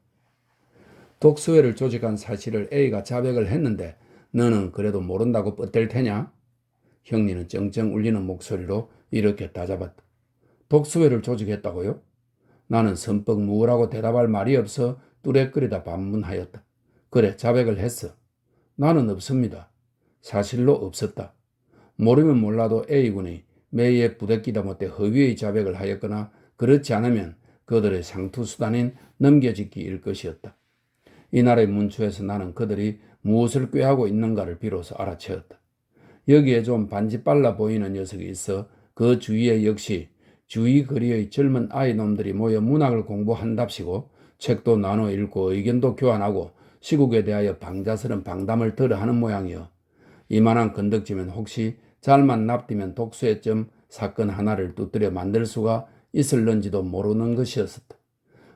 독수회를 조직한 사실을 A가 자백을 했는데 너는 그래도 모른다고 뻗댈 테냐? 형리는 쩡쩡 울리는 목소리로 이렇게 따잡았다. 독수회를 조직했다고요? 나는 선뻑 무엇라고 대답할 말이 없어 뚜레거리다 반문하였다. 그래, 자백을 했어. 나는 없습니다. 사실로 없었다. 모르면 몰라도 A군이 매에 부대끼다 못해 허위의 자백을 하였거나 그렇지 않으면 그들의 상투수단인 넘겨짓기일 것이었다. 이날의 문초에서 나는 그들이 무엇을 꾀하고 있는가를 비로소 알아채었다. 여기에 좀 반지빨라 보이는 녀석이 있어 그 주위에 역시 주위 거리의 젊은 아이놈들이 모여 문학을 공부한답시고 책도 나눠 읽고 의견도 교환하고 시국에 대하여 방자스런 방담을 들어하는 모양이요. 이만한 건덕지면 혹시 잘만 납디면 독수회점 사건 하나를 두드려 만들 수가 있을런지도 모르는 것이었었다.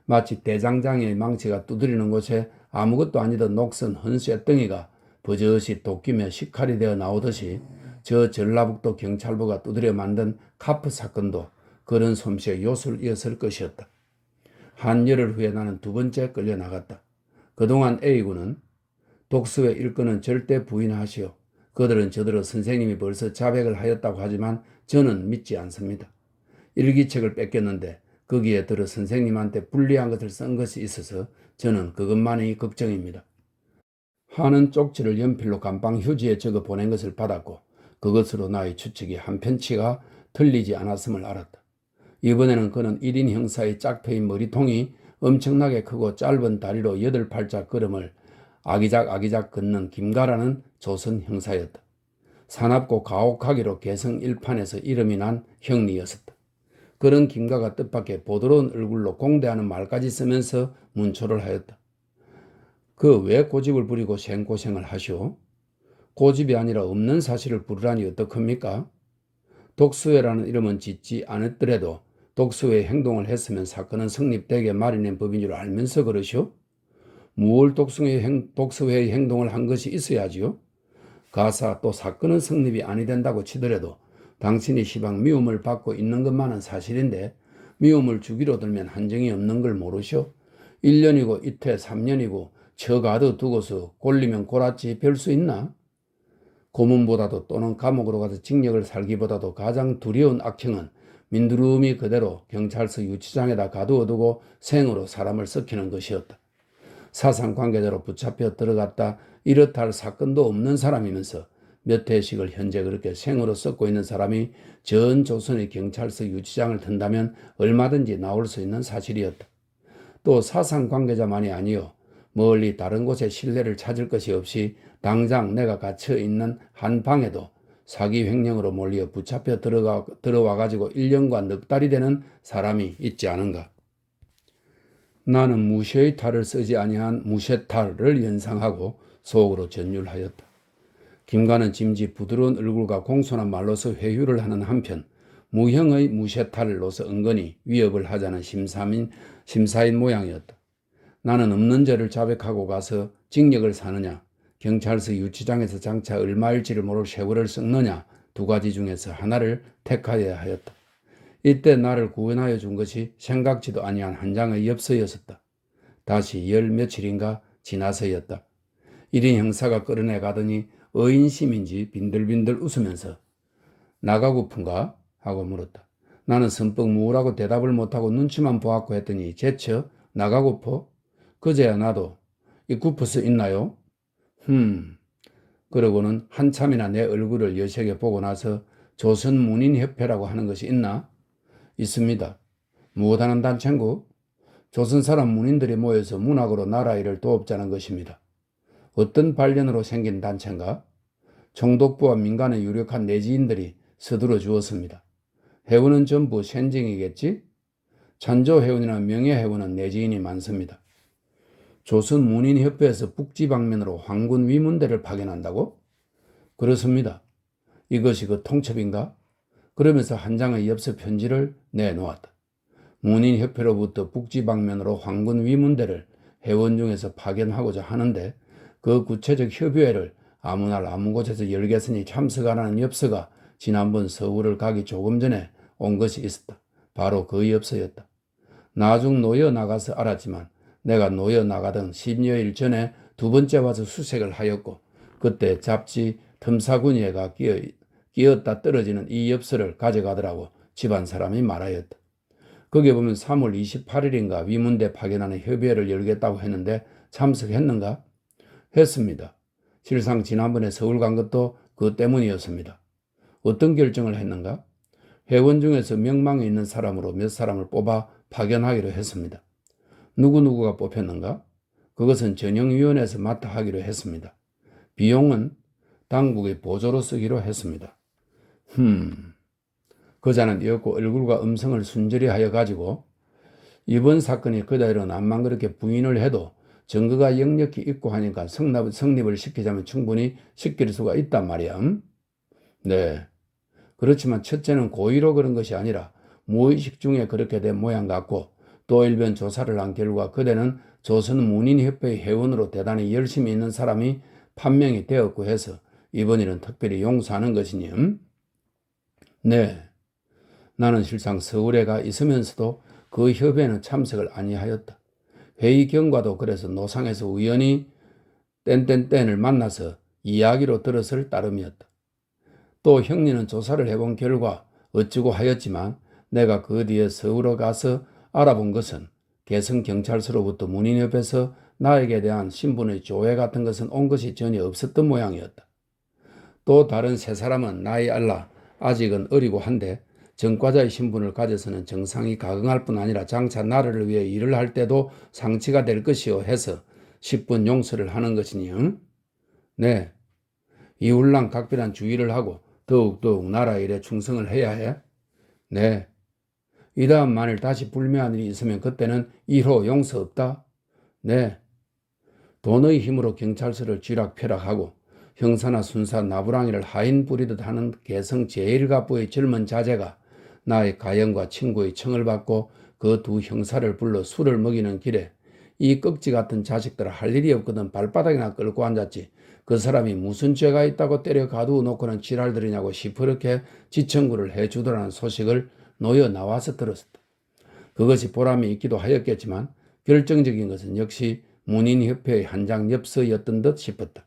마치 대장장이의 망치가 두드리는 곳에 아무것도 아니던 녹슨 헌쇠덩이가 버젓이 도끼며 식칼이 되어 나오듯이 저 전라북도 경찰부가 두드려 만든 카프 사건도 그런 솜씨의 요술이었을 것이었다. 한 열흘 후에 나는 2번째 끌려나갔다. 그동안 A군은 독수회 일꾼은 절대 부인하시오. 그들은 저더러 선생님이 벌써 자백을 하였다고 하지만 저는 믿지 않습니다. 일기책을 뺏겼는데 거기에 들어 선생님한테 불리한 것을 쓴 것이 있어서 저는 그것만이 걱정입니다. 하는 쪽지를 연필로 감방 휴지에 적어 보낸 것을 받았고 그것으로 나의 추측이 한 편치가 틀리지 않았음을 알았다. 이번에는 그는 1인 형사의 짝패인 머리통이 엄청나게 크고 짧은 다리로 8발짝 걸음을 아기작 걷는 김가라는 조선 형사였다. 사납고 가혹하기로 개성 일판에서 이름이 난 형리였었다. 그런 김가가 뜻밖의 보드러운 얼굴로 공대하는 말까지 쓰면서 문초를 하였다. 그 왜 고집을 부리고 생고생을 하시오? 고집이 아니라 없는 사실을 부르라니 어떡합니까? 독수회라는 이름은 짓지 않았더라도 독수회의 행동을 했으면 사건은 성립되게 마련된 법인 줄 알면서 그러시오? 무얼 독수회의 행동을 한 것이 있어야지요? 가사 또 사건은 성립이 아니 된다고 치더라도 당신이 시방 미움을 받고 있는 것만은 사실인데 미움을 주기로 들면 한정이 없는 걸 모르시오? 1년이고 이태 3년이고 처가도 두고서 골리면 골았지 별 수 있나? 고문보다도 또는 감옥으로 가서 징역을 살기보다도 가장 두려운 악행은 민두루미 그대로 경찰서 유치장에다 가두어두고 생으로 사람을 썩히는 것이었다. 사상관계자로 붙잡혀 들어갔다 이렇다 할 사건도 없는 사람이면서 몇 회씩을 현재 그렇게 생으로 썩고 있는 사람이 전 조선의 경찰서 유치장을 든다면 얼마든지 나올 수 있는 사실이었다. 또 사상관계자만이 아니요 멀리 다른 곳에 신뢰를 찾을 것이 없이 당장 내가 갇혀 있는 한 방에도 사기 횡령으로 몰려 붙잡혀 들어와가지고 1년과 넉 달이 되는 사람이 있지 않은가. 나는 무쇠의 탈을 쓰지 아니한 무쇠탈을 연상하고 속으로 전율하였다. 김가는 짐지 부드러운 얼굴과 공손한 말로서 회유를 하는 한편 무형의 무쇠탈로서 은근히 위협을 하자는 심사인 모양이었다. 나는 없는 죄를 자백하고 가서 징역을 사느냐, 경찰서 유치장에서 장차 얼마일지를 모를 세월을 썩느냐 두 가지 중에서 하나를 택하여야 하였다. 이때 나를 구원하여 준 것이 생각지도 아니한 한 장의 엽서였었다. 다시 열 며칠인가 지나서였다. 1인 형사가 끌어내 가더니 어인심인지 빈들빈들 웃으면서 나가고픈가? 하고 물었다. 나는 선뻑 무라고 대답을 못하고 눈치만 보았고 했더니 제쳐 나가고퍼? 그제야 나도 이 구퍼스 있나요? 그러고는 한참이나 내 얼굴을 여색해 보고 나서 조선문인협회라고 하는 것이 있나? 있습니다. 무엇하는 단체인고? 조선 사람 문인들이 모여서 문학으로 나라 일을 도업자는 것입니다. 어떤 관련으로 생긴 단체인가? 총독부와 민간의 유력한 내지인들이 서둘러 주었습니다. 회원은 전부 sen징이겠지? 찬조 회원이나 명예 회원은 내지인이 많습니다. 조선 문인협회에서 북지방면으로 황군 위문대를 파견한다고? 그렇습니다. 이것이 그 통첩인가? 그러면서 한 장의 엽서 편지를 내놓았다. 문인협회로부터 북지방면으로 황군 위문대를 회원 중에서 파견하고자 하는데 그 구체적 협의회를 아무 날 아무 곳에서 열겠으니 참석하라는 엽서가 지난번 서울을 가기 조금 전에 온 것이 있었다. 바로 그 엽서였다. 나중 놓여 나가서 알았지만 내가 놓여 나가던 10여일 전에 두 번째 와서 수색을 하였고 그때 잡지 틈사구니에가 끼었다 떨어지는 이 엽서를 가져가더라고 집안 사람이 말하였다. 거기에 보면 3월 28일인가 위문대 파견하는 협의회를 열겠다고 했는데 참석했는가? 했습니다. 실상 지난번에 서울 간 것도 그 때문이었습니다. 어떤 결정을 했는가? 회원 중에서 명망이 있는 사람으로 몇 사람을 뽑아 파견하기로 했습니다. 누구누구가 뽑혔는가? 그것은 전형위원회에서 맡아 하기로 했습니다. 비용은 당국의 보조로 쓰기로 했습니다. 그자는 이었고 얼굴과 음성을 순절히 하여 가지고 이번 사건이 그대로 남만 그렇게 부인을 해도 증거가 역력히 있고 하니까 성립을 시키자면 충분히 시킬 수가 있단 말이야. 네. 그렇지만 첫째는 고의로 그런 것이 아니라 무의식 중에 그렇게 된 모양 같고 또 일변 조사를 한 결과 그대는 조선 문인협회의 회원으로 대단히 열심히 있는 사람이 판명이 되었고 해서 이번 일은 특별히 용서하는 것이니. 네. 나는 실상 서울에 가 있으면서도 그 협회에는 참석을 아니하였다. 회의 경과도 그래서 노상에서 우연히 땡땡땡을 만나서 이야기로 들었을 따름이었다. 또 형님은 조사를 해본 결과 어쩌고 하였지만 내가 그 뒤에 서울에 가서 알아본 것은 개성경찰서로부터 문인협에서 나에게 대한 신분의 조회 같은 것은 온 것이 전혀 없었던 모양이었다. 또 다른 세 사람은 나이 알라 아직은 어리고 한데 전과자의 신분을 가져서는 정상이 가긍할 뿐 아니라 장차 나라를 위해 일을 할 때도 상치가 될 것이요 해서 10분 용서를 하는 것이니. 네. 이울랑 각별한 주의를 하고 더욱더욱 나라 일에 충성을 해야 해. 네. 이 다음 만일 다시 불매한 일이 있으면 그때는 1호 용서 없다. 네. 돈의 힘으로 경찰서를 쥐락펴락하고 형사나 순사 나부랑이를 하인 부리듯 하는 개성 제1갑부의 젊은 자제가 나의 가영과 친구의 청을 받고 그 두 형사를 불러 술을 먹이는 길에 이 꺽지 같은 자식들 할 일이 없거든 발바닥이나 끌고 앉았지. 그 사람이 무슨 죄가 있다고 때려 가두어 놓고는 지랄들이냐고 시퍼렇게 지청구를 해주더라는 소식을 놓여 나와서 들었다. 그것이 보람이 있기도 하였겠지만 결정적인 것은 역시 문인협회의 한 장 엽서였던 듯 싶었다.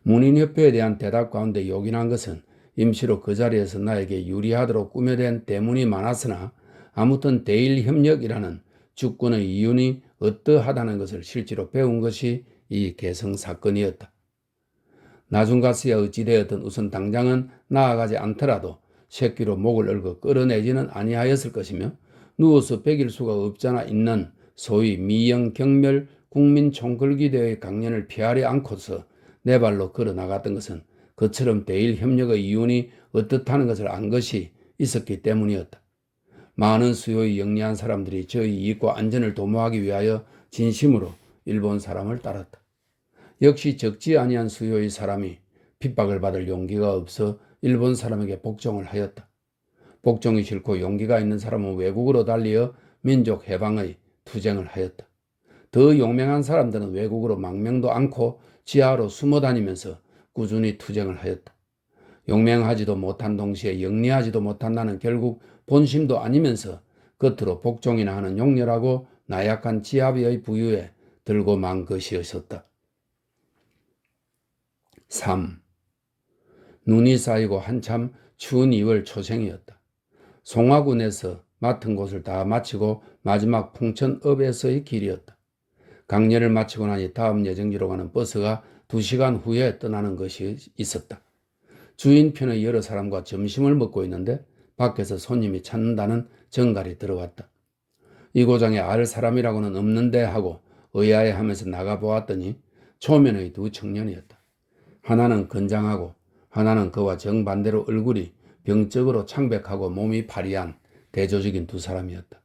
문인협회에 대한 대답 가운데 요긴한 것은 임시로 그 자리에서 나에게 유리하도록 꾸며댄 대문이 많았으나 아무튼 대일협력이라는 주권의 이윤이 어떠하다는 것을 실제로 배운 것이 이 개성 사건이었다. 나중 가서야 어찌되었든 우선 당장은 나아가지 않더라도 새끼로 목을 얽어 끌어내지는 아니하였을 것이며 누워서 베길 수가 없잖아 있는 소위 미영경멸 국민총궐기대회의 강연을 피하려 않고서 내 발로 걸어 나갔던 것은 그처럼 대일협력의 이윤이 어떻다는 것을 안 것이 있었기 때문이었다. 많은 수요의 영리한 사람들이 저의 이익과 안전을 도모하기 위하여 진심으로 일본 사람을 따랐다. 역시 적지 아니한 수요의 사람이 핍박을 받을 용기가 없어 일본 사람에게 복종을 하였다. 복종이 싫고 용기가 있는 사람은 외국으로 달리어 민족 해방의 투쟁을 하였다. 더 용맹한 사람들은 외국으로 망명도 않고 지하로 숨어 다니면서 꾸준히 투쟁을 하였다. 용맹하지도 못한 동시에 영리하지도 못한 나는 결국 본심도 아니면서 겉으로 복종이나 하는 용렬하고 나약한 지아비의 부유에 들고 만 것이었었다. 3. 눈이 쌓이고 한참 추운 2월 초생이었다. 송화군에서 맡은 곳을 다 마치고 마지막 풍천읍에서의 길이었다. 강연을 마치고 나니 다음 예정지로 가는 버스가 2시간 후에 떠나는 것이 있었다. 주인 편의 여러 사람과 점심을 먹고 있는데 밖에서 손님이 찾는다는 정갈이 들어왔다. 이 고장에 알 사람이라고는 없는데 하고 의아해하면서 나가보았더니 초면의 두 청년이었다. 하나는 건장하고 하나는 그와 정반대로 얼굴이 병적으로 창백하고 몸이 파리한 대조적인 두 사람이었다.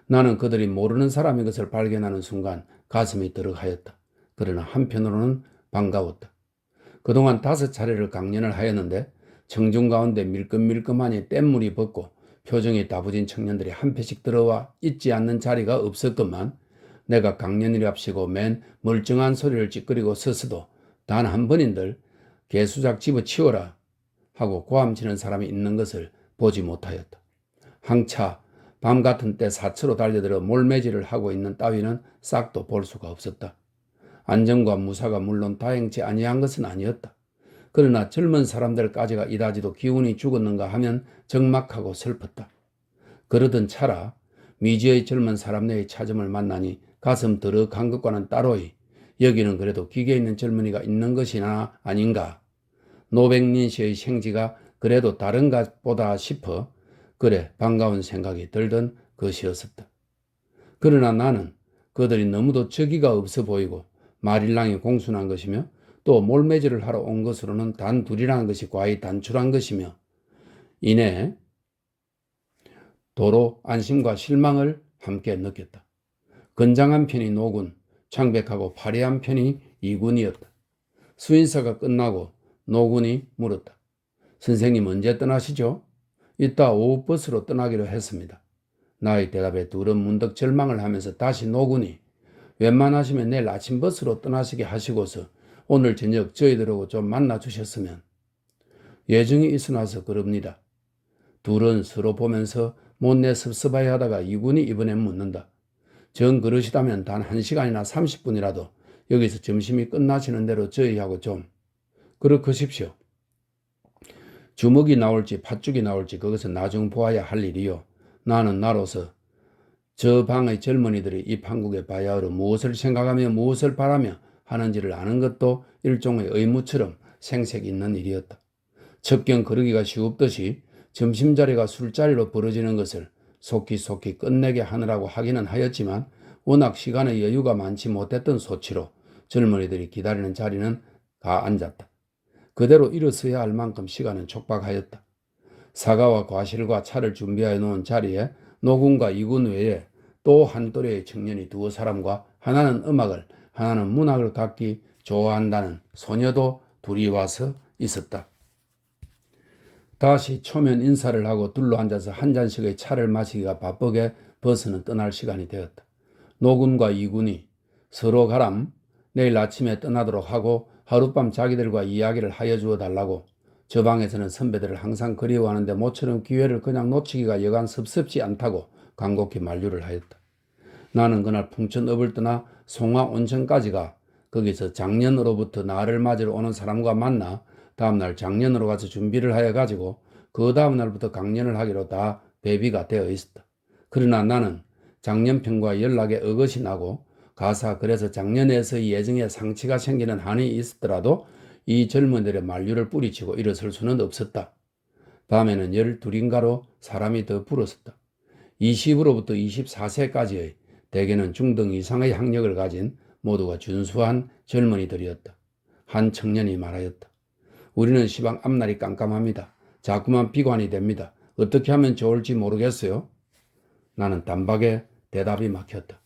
나는 그들이 모르는 사람인 것을 발견하는 순간 가슴이 드럭하였다. 그러나 한편으로는 반가웠다. 그동안 5차례를 강연을 하였는데 청중 가운데 밀끔밀끔하니 뗏물이 벗고 표정이 다부진 청년들이 한 표씩 들어와 있지 않는 자리가 없었건만 내가 강연이랍시고 맨 멀쩡한 소리를 찌끄리고 서서도 단 한 번인들 개수작 집어치워라 하고 고함치는 사람이 있는 것을 보지 못하였다. 항차 밤 같은 때 사처로 달려들어 몰매질을 하고 있는 따위는 싹도 볼 수가 없었다. 안전과 무사가 물론 다행치 아니한 것은 아니었다. 그러나 젊은 사람들까지가 이다지도 기운이 죽었는가 하면 적막하고 슬펐다. 그러던 차라 미지의 젊은 사람네의 차점을 만나니 가슴 더럭한 것과는 따로이 여기는 그래도 기계 있는 젊은이가 있는 것이나 아닌가. 노백린 씨의 생지가 그래도 다른 것보다 싶어 그래 반가운 생각이 들던 것이었었다. 그러나 나는 그들이 너무도 적의가 없어 보이고 말일랑이 공순한 것이며 또 몰매질을 하러 온 것으로는 단 둘이라는 것이 과히 단출한 것이며 이내 도로 안심과 실망을 함께 느꼈다. 건장한 편이 노군, 창백하고 파리한 편이 이군이었다. 수인사가 끝나고 노군이 물었다. 선생님 언제 떠나시죠? 이따 오후 버스로 떠나기로 했습니다. 나의 대답에 둘은 문득 절망을 하면서 다시 노군이 웬만하시면 내일 아침 버스로 떠나시게 하시고서 오늘 저녁 저희들하고 좀 만나주셨으면. 예정이 있어나서 그럽니다. 둘은 서로 보면서 못내 섭섭하게 하다가 이군이 이번엔 묻는다. 정 그러시다면 단 1시간이나 30분이라도 여기서 점심이 끝나시는 대로 저희하고 좀 그러십시오. 주먹이 나올지 팥죽이 나올지 그것은 나중 보아야 할 일이요. 나는 나로서 저 방의 젊은이들이 이 판국에 바야흐로 무엇을 생각하며 무엇을 바라며 하는지를 아는 것도 일종의 의무처럼 생색 있는 일이었다. 첩경 거르기가 쉬웁듯이 점심자리가 술자리로 벌어지는 것을 속기속기 끝내게 하느라고 하기는 하였지만 워낙 시간의 여유가 많지 못했던 소치로 젊은이들이 기다리는 자리는 가 앉았다. 그대로 일어서야 할 만큼 시간은 촉박하였다. 사과와 과실과 차를 준비하여 놓은 자리에 노군과 이군 외에 또 한 또래의 청년이 두어 사람과 하나는 음악을 하나는 문학을 각기 좋아한다는 소녀도 둘이 와서 있었다. 다시 초면 인사를 하고 둘러앉아서 한 잔씩의 차를 마시기가 바쁘게 버스는 떠날 시간이 되었다. 노군과 이군이 서로 가람 내일 아침에 떠나도록 하고 하룻밤 자기들과 이야기를 하여 주어 달라고 저 방에서는 선배들을 항상 그리워하는데 모처럼 기회를 그냥 놓치기가 여간 섭섭지 않다고 간곡히 만류를 하였다. 나는 그날 풍천읍을 떠나 송화온천까지 가 거기서 장년으로부터 나를 맞으러 오는 사람과 만나 다음날 장년으로 가서 준비를 하여 가지고 그 다음날부터 강연을 하기로 다 배비가 되어 있었다. 그러나 나는 장년편과 연락에 어긋이 나고 가사 그래서 장년에서의 예정에 상치가 생기는 한이 있었더라도 이 젊은이들의 만류를 뿌리치고 일어설 수는 없었다. 밤에는 12인가로 사람이 더 불었었다. 20으로부터 24세까지의 대개는 중등 이상의 학력을 가진 모두가 준수한 젊은이들이었다. 한 청년이 말하였다. 우리는 시방 앞날이 깜깜합니다. 자꾸만 비관이 됩니다. 어떻게 하면 좋을지 모르겠어요. 나는 단박에 대답이 막혔다.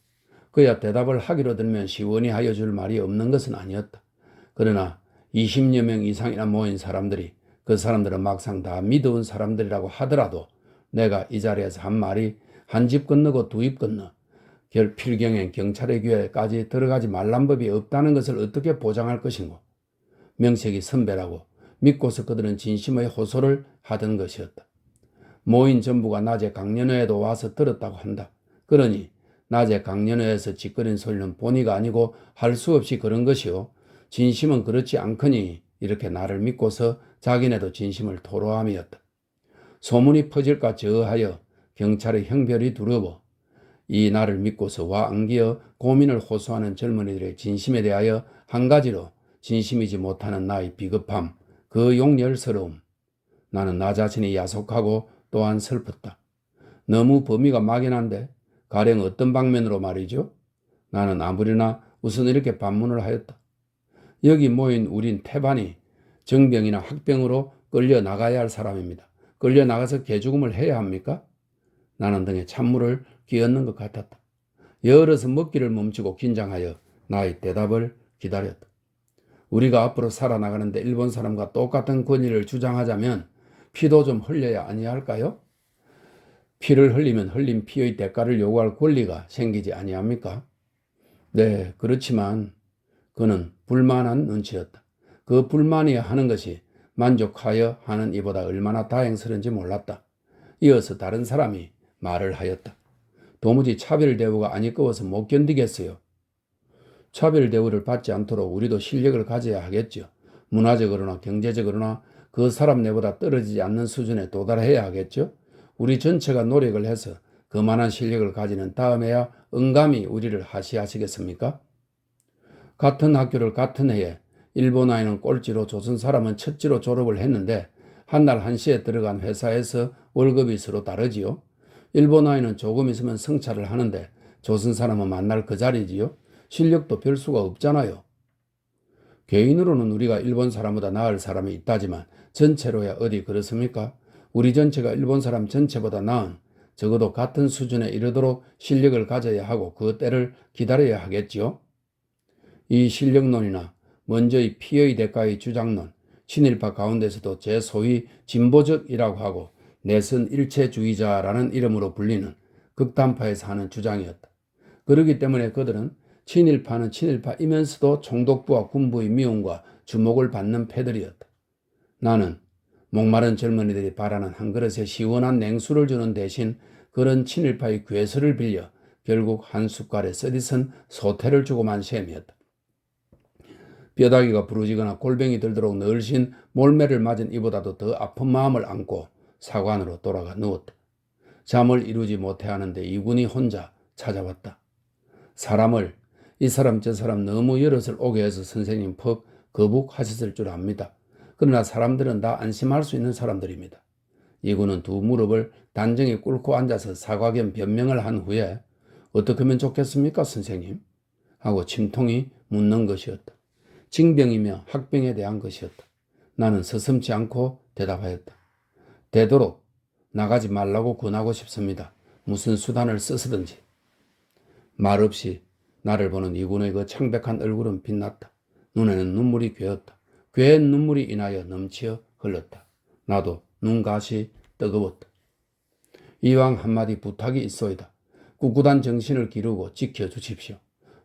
그야 대답을 하기로 들면 시원히 하여 줄 말이 없는 것은 아니었다. 그러나 20여 명 이상이나 모인 사람들이 그 사람들은 막상 다 믿어온 사람들이라고 하더라도 내가 이 자리에서 한 말이 한 집 건너고 두 입 건너 필경엔 경찰의 귀에까지 들어가지 말란 법이 없다는 것을 어떻게 보장할 것인고 명색이 선배라고 믿고서 그들은 진심의 호소를 하던 것이었다. 모인 전부가 낮에 강연회에도 와서 들었다고 한다. 그러니 낮에 강연회에서 짓거린 소리는 본의가 아니고 할 수 없이 그런 것이요. 진심은 그렇지 않거니 이렇게 나를 믿고서 자기네도 진심을 토로함이었다. 소문이 퍼질까 저하여 경찰의 형별이 두려워 이 나를 믿고서 와 안기어 고민을 호소하는 젊은이들의 진심에 대하여 한 가지로 진심이지 못하는 나의 비겁함, 그 용렬스러움. 나는 나 자신이 야속하고 또한 슬펐다. 너무 범위가 막연한데 가령 어떤 방면으로 말이죠? 나는 아무리나 우선 이렇게 반문을 하였다. 여기 모인 우린 태반이 정병이나 학병으로 끌려 나가야 할 사람입니다. 끌려 나가서 개죽음을 해야 합니까? 나는 등에 찬물을 끼얹는 것 같았다. 열어서 먹기를 멈추고 긴장하여 나의 대답을 기다렸다. 우리가 앞으로 살아나가는데 일본 사람과 똑같은 권리를 주장하자면 피도 좀 흘려야 아니할까요? 피를 흘리면 흘린 피의 대가를 요구할 권리가 생기지 아니합니까? 네, 그렇지만 그는 불만한 눈치였다. 그 불만이야 하는 것이 만족하여 하는 이보다 얼마나 다행스러운지 몰랐다. 이어서 다른 사람이 말을 하였다. 도무지 차별 대우가 아니꺼워서 못 견디겠어요. 차별 대우를 받지 않도록 우리도 실력을 가져야 하겠죠. 문화적으로나 경제적으로나 그 사람 내보다 떨어지지 않는 수준에 도달해야 하겠죠. 우리 전체가 노력을 해서 그만한 실력을 가지는 다음에야 응감히 우리를 하시하시겠습니까? 같은 학교를 같은 해에 일본 아이는 꼴찌로 조선 사람은 첫째로 졸업을 했는데 한날 한시에 들어간 회사에서 월급이 서로 다르지요. 일본 아이는 조금 있으면 승차를 하는데 조선 사람은 만날 그 자리지요. 실력도 별 수가 없잖아요. 개인으로는 우리가 일본 사람보다 나을 사람이 있다지만 전체로야 어디 그렇습니까? 우리 전체가 일본 사람 전체보다 나은 적어도 같은 수준에 이르도록 실력을 가져야 하고 그 때를 기다려야 하겠지요. 이 실력론이나 먼저의 피의 대가의 주장론, 친일파 가운데서도 제 소위 진보적이라고 하고 내선 일체주의자라는 이름으로 불리는 극단파에서 하는 주장이었다. 그렇기 때문에 그들은 친일파는 친일파이면서도 총독부와 군부의 미움과 주목을 받는 패들이었다. 나는 목마른 젊은이들이 바라는 한 그릇에 시원한 냉수를 주는 대신 그런 친일파의 괴설을 빌려 결국 한 숟갈에 쓰디쓴 소태를 주고만 셈이었다. 뼈다귀가 부러지거나 골병이 들도록 널씬 몰매를 맞은 이보다도 더 아픈 마음을 안고 사관으로 돌아가 누웠다. 잠을 이루지 못해 하는데 이군이 혼자 찾아왔다. 사람을 이 사람 저 사람 너무 여럿을 오게 해서 선생님 퍽 거북하셨을 줄 압니다. 그러나 사람들은 다 안심할 수 있는 사람들입니다. 이군은 두 무릎을 단정히 꿇고 앉아서 사과 겸 변명을 한 후에 어떻게 하면 좋겠습니까 선생님? 하고 침통이 묻는 것이었다. 징병이며 학병에 대한 것이었다. 나는 서슴지 않고 대답하였다. 되도록 나가지 말라고 권하고 싶습니다. 무슨 수단을 쓰시든지. 말없이 나를 보는 이군의 그 창백한 얼굴은 빛났다. 눈에는 눈물이 괴었다. 괴한 눈물이 인하여 넘치어 흘렀다. 나도 눈가시 뜨거웠다. 이왕 한마디 부탁이 있소이다. 꿋꿋한 정신을 기르고 지켜주십시오.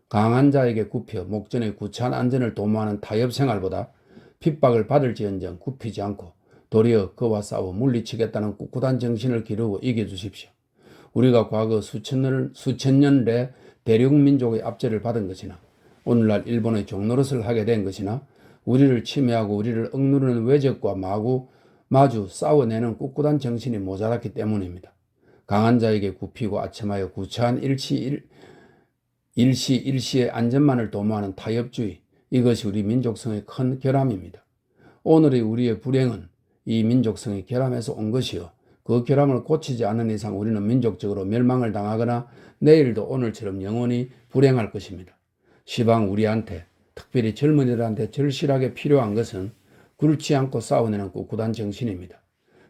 강한 자에게 굽혀 목전의 구차한 안전을 도모하는 타협 생활보다 핍박을 받을지언정 굽히지 않고 도리어 그와 싸워 물리치겠다는 꿋꿋한 정신을 기르고 이겨주십시오. 우리가 과거 수천 년의 대륙민족의 압제를 받은 것이나 오늘날 일본의 종노릇을 하게 된 것이나 우리를 침해하고 우리를 억누르는 외적과 마주 싸워내는 꿋꿋한 정신이 모자랐기 때문입니다. 강한 자에게 굽히고 아첨하여 구차한 일시의 안전만을 도모하는 타협주의, 이것이 우리 민족성의 큰 결함입니다. 오늘의 우리의 불행은 이 민족성의 결함에서 온 것이요. 그 결함을 고치지 않는 이상 우리는 민족적으로 멸망을 당하거나 내일도 오늘처럼 영원히 불행할 것입니다. 시방 우리한테, 특별히 젊은이들한테 절실하게 필요한 것은 굴지 않고 싸워내는 꿋꿋한 정신입니다.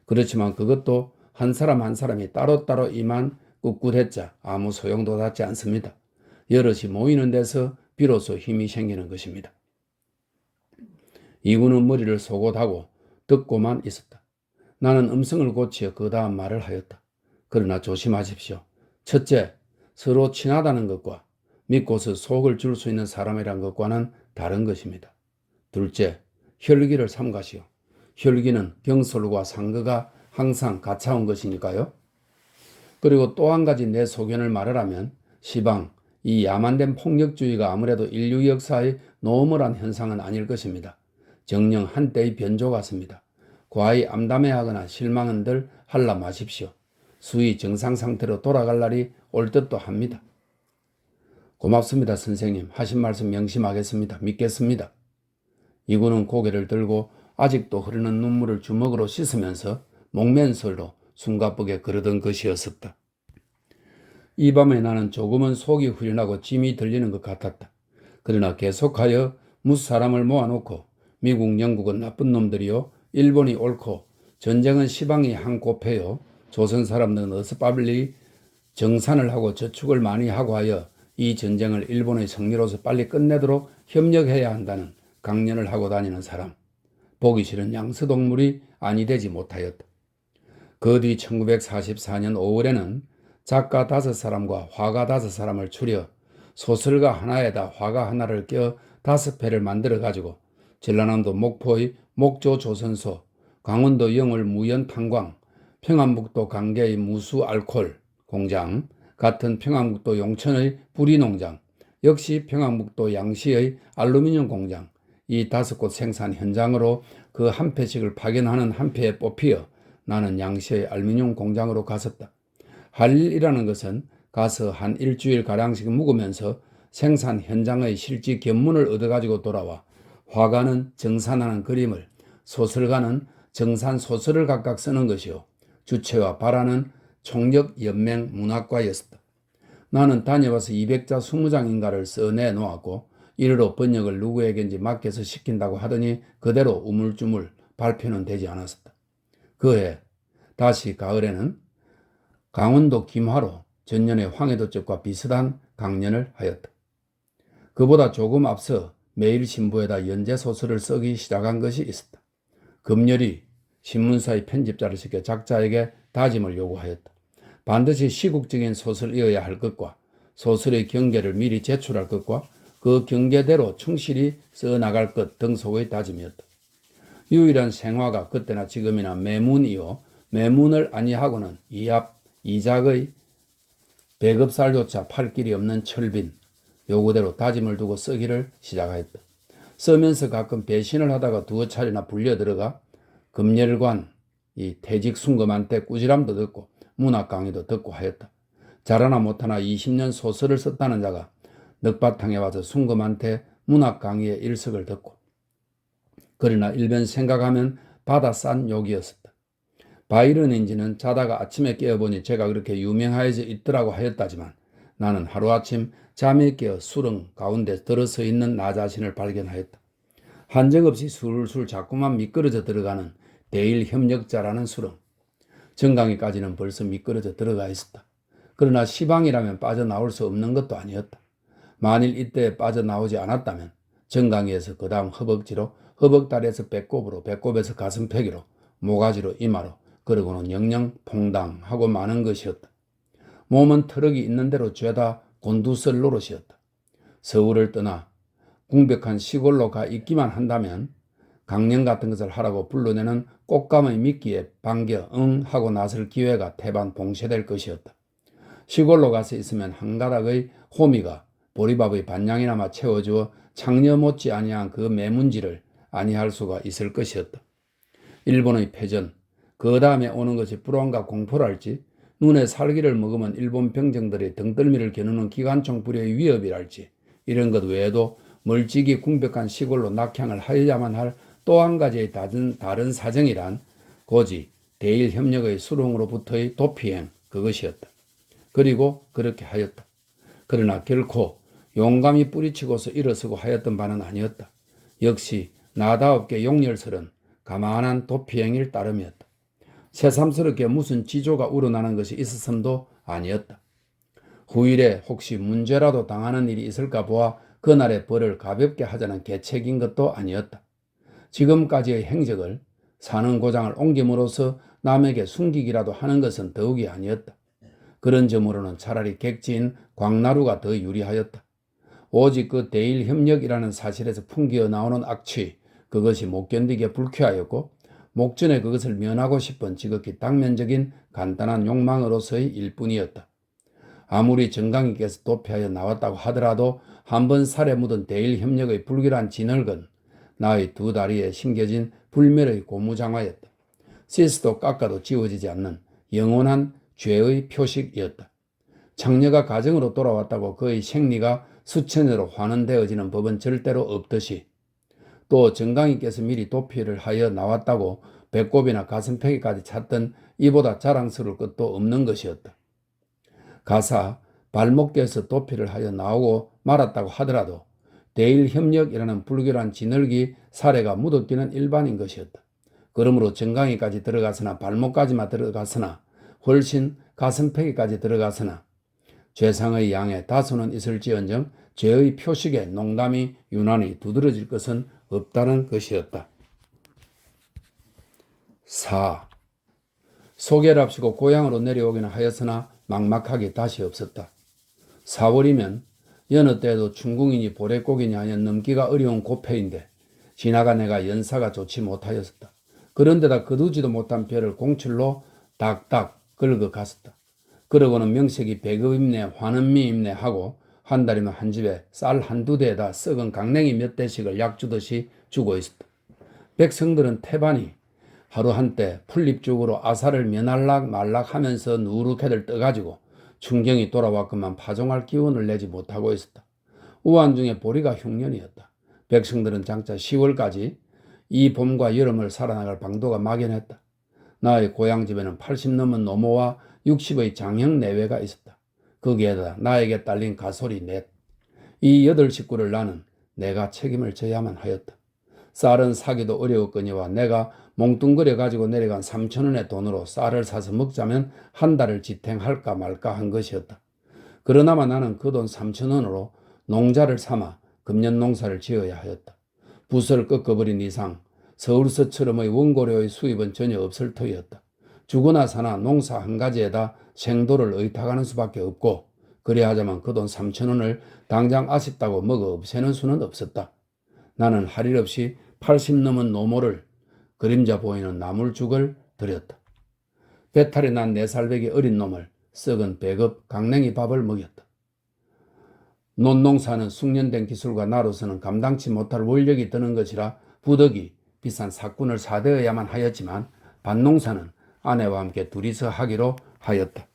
그렇지만 그것도 한 사람 한 사람이 따로따로 이만 꿋꿋했자 아무 소용도 닿지 않습니다. 여럿이 모이는 데서 비로소 힘이 생기는 것입니다. 이군은 머리를 속옷하고 듣고만 있었다. 나는 음성을 고치어 그 다음 말을 하였다. 그러나 조심하십시오. 첫째, 서로 친하다는 것과 믿고서 속을 줄 수 있는 사람이란 것과는 다른 것입니다. 둘째, 혈기를 삼가시오. 혈기는 경솔과 상거가 항상 같아온 것이니까요. 그리고 또 한 가지 내 소견을 말하라면 시방, 이 야만된 폭력주의가 아무래도 인류 역사의 노멀한 현상은 아닐 것입니다. 정녕 한때의 변조 같습니다. 과히 암담해하거나 실망은들 할라 마십시오. 수의 정상 상태로 돌아갈 날이 올 듯도 합니다. 고맙습니다, 선생님. 하신 말씀 명심하겠습니다. 믿겠습니다. 이군은 고개를 들고 아직도 흐르는 눈물을 주먹으로 씻으면서 목면설로 숨가쁘게 그러던 것이었었다. 이 밤에 나는 조금은 속이 후련하고 짐이 들리는 것 같았다. 그러나 계속하여 무사람을 모아놓고 미국, 영국은 나쁜 놈들이요, 일본이 옳고 전쟁은 시방이 한코패요, 조선 사람들은 어서 빨리 정산을 하고 저축을 많이 하고 하여 이 전쟁을 일본의 승리로서 빨리 끝내도록 협력해야 한다는 강연을 하고 다니는 사람. 보기 싫은 양서동물이 아니 되지 못하였다. 그 뒤 1944년 5월에는 작가 5사람과 화가 5사람을 추려 소설가 하나에다 화가 하나를 껴 5패를 만들어가지고 전라남도 목포의 목조조선소, 강원도 영월 무연탄광, 평안북도 강계의 무수알콜 공장, 같은 평안북도 용천의 부리농장, 역시 평안북도 양시의 알루미늄 공장, 이 5곳 생산 현장으로 그 한 패씩을 파견하는 한 패에 뽑히어 나는 양시의 알루미늄 공장으로 갔었다. 할 일이라는 것은 가서 한 일주일가량씩 묵으면서 생산 현장의 실지 견문을 얻어가지고 돌아와 화가는 정산하는 그림을, 소설가는 정산 소설을 각각 쓰는 것이요, 주체와 발화는 총력 연맹 문학과였다. 나는 다녀와서 200자 20장인가를 써내 놓았고 이르러 번역을 누구에겐지 맡겨서 시킨다고 하더니 그대로 우물쭈물 발표는 되지 않았었다. 그해 다시 가을에는 강원도 김화로 전년의 황해도적과 비슷한 강연을 하였다. 그보다 조금 앞서 매일신부에다 연재소설을 쓰기 시작한 것이 있었다. 금열이 신문사의 편집자를 시켜 작자에게 다짐을 요구하였다. 반드시 시국적인 소설이어야 할 것과 소설의 경계를 미리 제출할 것과 그 경계대로 충실히 써나갈 것 등 속의 다짐이었다. 유일한 생화가 그때나 지금이나 매문이요, 매문을 아니하고는 이합, 이작의 배급살조차 팔 길이 없는 철빈, 요구대로 다짐을 두고 쓰기를 시작하였다. 쓰면서 가끔 배신을 하다가 두어 차례나 불려 들어가 금열관, 이 퇴직 순검한테 꾸지람도 듣고 문학 강의도 듣고 하였다. 잘하나 못하나 20년 소설을 썼다는 자가 넉바탕에 와서 순검한테 문학 강의의 일석을 듣고, 그러나 일변 생각하면 받아 싼 욕이었었다. 바이런인지는 자다가 아침에 깨어보니 제가 그렇게 유명해져 있더라고 하였다지만 나는 하루아침 잠에 깨어 수렁 가운데 들어서 있는 나 자신을 발견하였다. 한정없이 술술 자꾸만 미끄러져 들어가는 대일 협력자라는 수렁. 정강이까지는 벌써 미끄러져 들어가 있었다. 그러나 시방이라면 빠져나올 수 없는 것도 아니었다. 만일 이때 빠져나오지 않았다면 정강이에서 그 다음 허벅지로, 허벅다리에서 배꼽으로, 배꼽에서 가슴펴기로, 모가지로, 이마로, 그러고는 영영 퐁당하고 마는 것이었다. 몸은 트럭이 있는 대로 죄다 곤두설 노릇이었다. 서울을 떠나 궁벽한 시골로 가 있기만 한다면 강령 같은 것을 하라고 불러내는 꽃감의 미끼에 반겨 응 하고 나설 기회가 태반 봉쇄될 것이었다. 시골로 가서 있으면 한 가닥의 호미가 보리밥의 반량이나마 채워주어 창녀 못지 아니한 그 매문지를 아니할 수가 있을 것이었다. 일본의 패전, 그 다음에 오는 것이 불안과 공포랄지, 눈에 살기를 먹으면 일본 병정들의 등떨미를 겨누는 기관총 불의 위협이랄지, 이런 것 외에도 멀찍이 궁벽한 시골로 낙향을 하여야만 할 또 한 가지의 다른 사정이란 고지 대일협력의 수령으로부터의 도피행, 그것이었다. 그리고 그렇게 하였다. 그러나 결코 용감히 뿌리치고서 일어서고 하였던 바는 아니었다. 역시 나다롭게 용렬스런 가만한 도피행일 따름이었다. 새삼스럽게 무슨 지조가 우러나는 것이 있었음도 아니었다. 후일에 혹시 문제라도 당하는 일이 있을까 보아 그날의 벌을 가볍게 하자는 계책인 것도 아니었다. 지금까지의 행적을 사는 고장을 옮김으로써 남에게 숨기기라도 하는 것은 더욱이 아니었다. 그런 점으로는 차라리 객지인 광나루가 더 유리하였다. 오직 그 대일협력이라는 사실에서 풍기어 나오는 악취, 그것이 못 견디게 불쾌하였고 목전에 그것을 면하고 싶은 지극히 당면적인 간단한 욕망으로서의 일뿐이었다. 아무리 정강이께서 도피하여 나왔다고 하더라도 한번 살에 묻은 대일협력의 불길한 진흙은 나의 두 다리에 심겨진 불멸의 고무장화였다. 씻어도 깎아도 지워지지 않는 영원한 죄의 표식이었다. 창녀가 가정으로 돌아왔다고 그의 생리가 수천여로 환원되어지는 법은 절대로 없듯이, 또 정강이께서 미리 도피를 하여 나왔다고 배꼽이나 가슴펴기까지 찾던 이보다 자랑스러울 것도 없는 것이었다. 가사 발목에서 도피를 하여 나오고 말았다고 하더라도 대일협력이라는 불결한 진흙이 사례가 묻었기는 일반인 것이었다. 그러므로 정강이까지 들어갔으나 발목까지만 들어갔으나 훨씬 가슴펴기까지 들어갔으나 죄상의 양에 다소는 있을지언정 죄의 표식에 농담이 유난히 두드러질 것은 없다는 것이었다. 4. 소개랍시고 고향으로 내려오기는 하였으나 막막하게 다시 없었다. 4월이면 여느 때에도 중궁이니 보래고기니 하여 넘기가 어려운 고패인데 지나가 내가 연사가 좋지 못하였었다. 그런데다 거두지도 못한 벼를 공출로 닥닥 긁어 갔었다. 그러고는 명색이 배급임내 환은미임내 하고 한 달이면 한 집에 쌀 한두 대에다 썩은 강냉이 몇 대씩을 약 주듯이 주고 있었다. 백성들은 태반이 하루 한때 풀잎죽으로 아사를 면할락 말락 하면서 누룩해들 떠가지고 충경이 돌아왔건만 파종할 기운을 내지 못하고 있었다. 우한중에 보리가 흉년이었다. 백성들은 장차 10월까지 이 봄과 여름을 살아나갈 방도가 막연했다. 나의 고향집에는 80 넘은 노모와 60의 장형 내외가 있었다. 거기에다 나에게 딸린 가솔이 넷. 이 8식구를 나는 내가 책임을 져야만 하였다. 쌀은 사기도 어려웠거니와 내가 몽뚱그려 가지고 내려간 3,000원의 돈으로 쌀을 사서 먹자면 한 달을 지탱할까 말까 한 것이었다. 그러나마 나는 그 돈 3,000원으로 농자를 삼아 금년 농사를 지어야 하였다. 붓을 꺾어버린 이상 서울서처럼의 원고료의 수입은 전혀 없을 터이었다. 죽으나 사나 농사 한 가지에다 생도를 의탁하는 수밖에 없고, 그리하자면 그 돈 3,000원을 당장 아쉽다고 먹어 없애는 수는 없었다. 나는 할 일 없이 80 넘은 노모를 그림자 보이는 나물죽을 들였다. 배탈이 난 4살배기 어린 놈을 썩은 배급 강냉이 밥을 먹였다. 논농사는 숙련된 기술과 나로서는 감당치 못할 원력이 드는 것이라 부득이 비싼 삭군을 사대어야만 하였지만 밭농사는 아내와 함께 둘이서 하기로 하였다.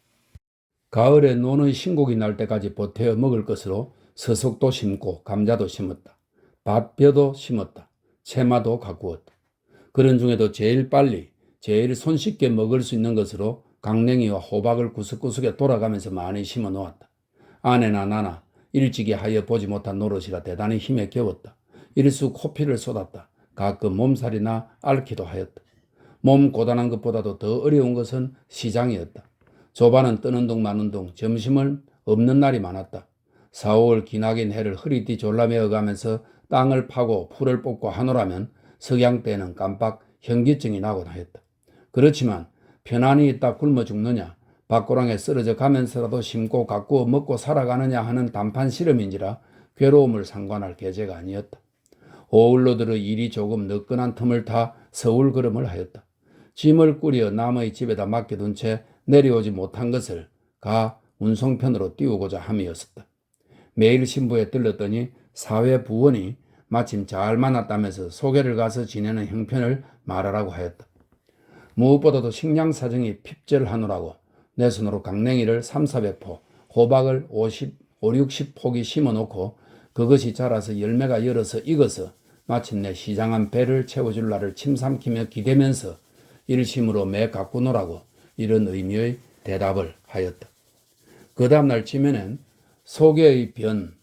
가을에 논의 신곡이 날 때까지 보태어 먹을 것으로 서석도 심고 감자도 심었다. 밭벼도 심었다. 채마도 가꾸었다. 그런 중에도 제일 빨리 제일 손쉽게 먹을 수 있는 것으로 강냉이와 호박을 구석구석에 돌아가면서 많이 심어 놓았다. 아내나 나나 일찍이 하여 보지 못한 노릇이라 대단히 힘에 겨웠다. 일수 코피를 쏟았다. 가끔 몸살이나 앓기도 하였다. 몸 고단한 것보다도 더 어려운 것은 시장이었다. 조반은 뜨는 둥 마는 둥 점심을 없는 날이 많았다. 4, 5월 기나긴 해를 허리띠 졸라매어 가면서 땅을 파고 풀을 뽑고 하노라면 석양 때에는 깜빡 현기증이 나곤 하였다. 그렇지만 편안히 있다 굶어 죽느냐, 밭고랑에 쓰러져 가면서라도 심고 가꾸어 먹고 살아가느냐 하는 단판 실험인지라 괴로움을 상관할 계제가 아니었다. 오흘로 들어 일이 조금 늦건한 틈을 타 서울 걸음을 하였다. 짐을 꾸려 남의 집에다 맡겨둔 채 내려오지 못한 것을 가 운송편으로 띄우고자 함이었었다. 매일 신부에 들렀더니 사회 부원이 마침 잘 만났다면서 소개를 가서 지내는 형편을 말하라고 하였다. 무엇보다도 식량 사정이 핍절하노라고 내 손으로 강냉이를 3,400포, 호박을 60폭이 심어놓고 그것이 자라서 열매가 열어서 익어서 마침내 시장한 배를 채워줄 날을 침삼키며 기대면서 일심으로 매 갖고 노라고 이런 의미의 대답을 하였다. 그 다음날 지면엔 소개의 변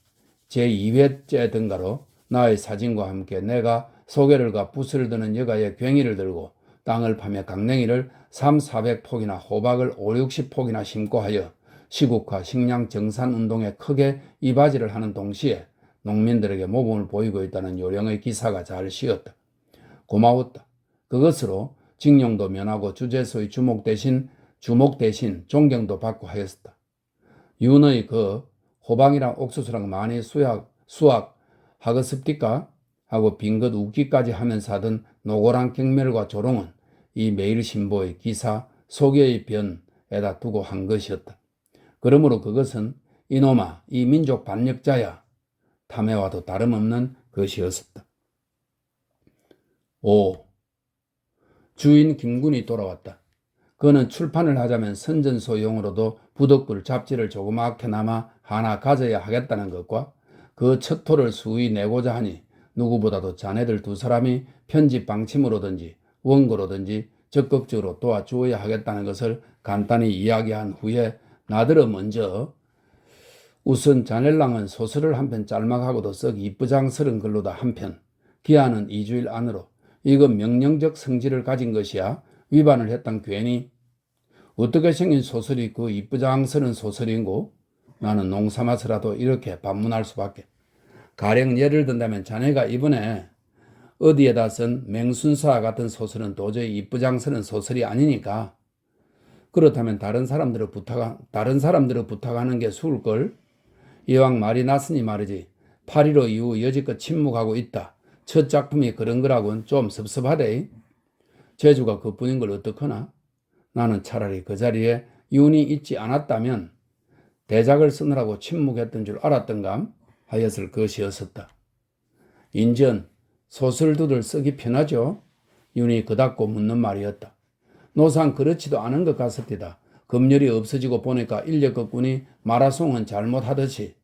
제2회째 등가로 나의 사진과 함께 내가 소개를 가 붓을 드는 여가의 괭이를 들고 땅을 파며 강냉이를 3,400폭이나 호박을 50-60폭이나 심고 하여 시국화 식량 정산 운동에 크게 이바지를 하는 동시에 농민들에게 모범을 보이고 있다는 요령의 기사가 잘 씌었다. 고마웠다. 그것으로 징용도 면하고 주제소의 주목 대신 존경도 받고 하였다. 윤의 그 호박이랑 옥수수랑 많이 수확 하겠습니까? 하고 빙긋 웃기까지 하면서 하던 노골한 경멸과 조롱은 이 매일신보의 기사 소개의 변에다 두고 한 것이었다. 그러므로 그것은 이놈아 이 민족 반역자야 탐해와도 다름없는 것이었었다. 5. 주인 김군이 돌아왔다. 그는 출판을 하자면 선전소용으로도 부덕글 잡지를 조그맣게나마 하나 가져야 하겠다는 것과 그 첫 토를 수의 내고자 하니 누구보다도 자네들 두 사람이 편집 방침으로든지 원고로든지 적극적으로 도와주어야 하겠다는 것을 간단히 이야기한 후에 나더러 먼저 우선 자넬랑은 소설을 한 편 짤막하고도 썩 이쁘장스런 글로다 한 편, 기한은 2주일 안으로 이건 명령적 성질을 가진 것이야 위반을 했단 괜히 어떻게 생긴 소설이 그 이쁘장스런 소설인고? 나는 농삼아서라도 이렇게 반문할 수밖에. 가령 예를 든다면 자네가 이번에 어디에다 쓴 맹순사 같은 소설은 도저히 이쁘장스런 소설이 아니니까 그렇다면 다른 사람들을 부탁하는 게 수울걸? 이왕 말이 났으니 말이지 8.15 이후 여지껏 침묵하고 있다. 첫 작품이 그런 거라곤 좀 섭섭하대. 재주가 그뿐인 걸 어떡하나? 나는 차라리 그 자리에 윤이 있지 않았다면 대작을 쓰느라고 침묵했던 줄 알았던감 하였을 것이었었다. 인전 소설도들 쓰기 편하죠? 윤이 그닥고 묻는 말이었다. 노상 그렇지도 않은 것 같습니다. 검열이 없어지고 보니까 인력거꾼이 마라송은 잘못하듯이.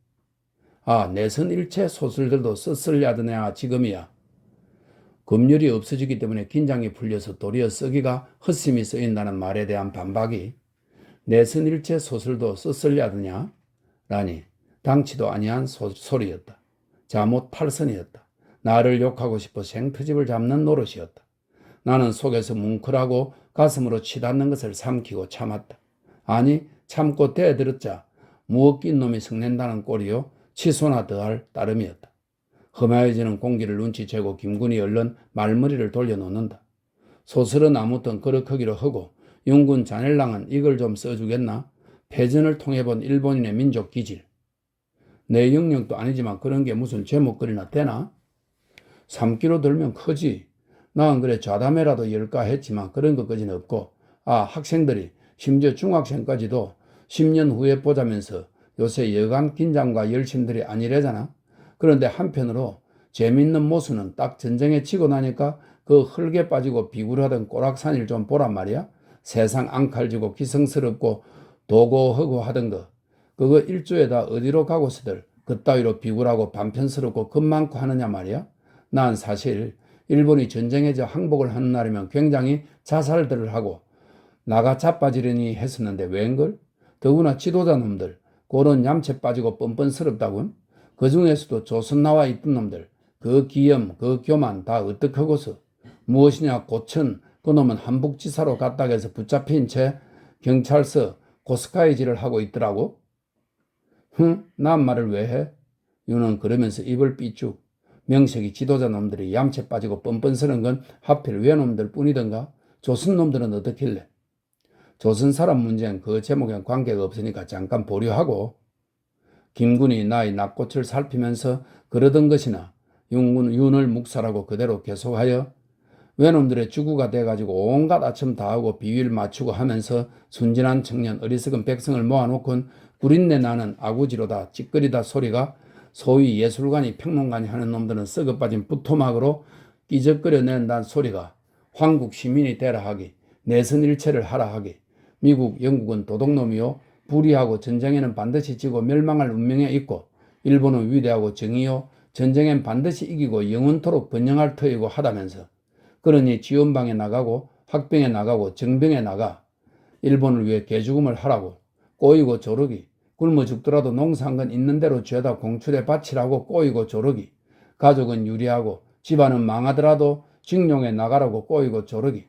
아, 내선 일체 소설들도 썼으려더냐 지금이야. 검열이 없어지기 때문에 긴장이 풀려서 도리어 쓰기가 헛심이 쓰인다는 말에 대한 반박이 내선 일체 소설도 썼으려더냐? 라니 당치도 아니한 소리였다. 자못 팔선이었다. 나를 욕하고 싶어 생트집을 잡는 노릇이었다. 나는 속에서 뭉클하고 가슴으로 치닫는 것을 삼키고 참았다. 아니 참고 대들었자 무엇 낀 놈이 성낸다는 꼴이요 치소나 더할 따름이었다. 험하여지는 공기를 눈치채고 김군이 얼른 말머리를 돌려놓는다. 소설은 아무튼 그렇기로 하고 윤군 자넬랑은 이걸 좀 써주겠나? 패전을 통해 본 일본인의 민족 기질. 내 영역도 아니지만 그런 게 무슨 제목거리나 되나? 3kg 들면 크지. 난 그래 좌담회라도 열까 했지만 그런 것까지는 없고 학생들이 심지어 중학생까지도 10년 후에 보자면서 요새 여간 긴장과 열심들이 아니래잖아. 그런데 한편으로 재밌는 모순은 딱 전쟁에 치고 나니까 그 흙에 빠지고 비굴하던 꼬락산일 좀 보란 말이야. 세상 앙칼지고 기성스럽고 도고하고 하던 거. 그거 일조에다 어디로 가고서들 그따위로 비굴하고 반편스럽고 겁 많고 하느냐 말이야. 난 사실 일본이 전쟁에 저 항복을 하는 날이면 굉장히 자살들을 하고 나가 자빠지려니 했었는데 웬걸? 더구나 지도자 놈들 그런 얌체 빠지고 뻔뻔스럽다군. 그 중에서도 조선 나와 있던 놈들 그 기염 그 교만 다 어떡하고서 무엇이냐 고천 그놈은 한북지사로 갔다 해서 붙잡힌 채 경찰서 고스카이질을 하고 있더라고. 난 말을 왜 해? 윤은 그러면서 입을 삐쭉. 명색이 지도자 놈들이 얌체 빠지고 뻔뻔스런 건 하필 외놈들 뿐이던가? 조선 놈들은 어떻길래? 조선 사람 문제는 그 제목엔 관계가 없으니까 잠깐 보류하고 김군이 나의 납꽃을 살피면서 그러던 것이나 윤을 묵살하고 그대로 계속하여 외놈들의 주구가 돼가지고 온갖 아첨 다하고 비위를 맞추고 하면서 순진한 청년 어리석은 백성을 모아놓곤 구린내 나는 아구지로다 찌끄리다 소리가 소위 예술가니 평론가니 하는 놈들은 썩어빠진 부토막으로 끼적거려낸다는 소리가 황국 시민이 되라 하기 내선일체를 하라 하기 미국 영국은 도둑놈이요 불의하고 전쟁에는 반드시 지고 멸망할 운명에 있고 일본은 위대하고 정의요 전쟁엔 반드시 이기고 영원토록 번영할 터이고 하다면서 그러니 지원방에 나가고 학병에 나가고 정병에 나가 일본을 위해 개죽음을 하라고 꼬이고 조르기 굶어 죽더라도 농사한 건 있는 대로 죄다 공출에 바치라고 꼬이고 조르기 가족은 유리하고 집안은 망하더라도 징용에 나가라고 꼬이고 조르기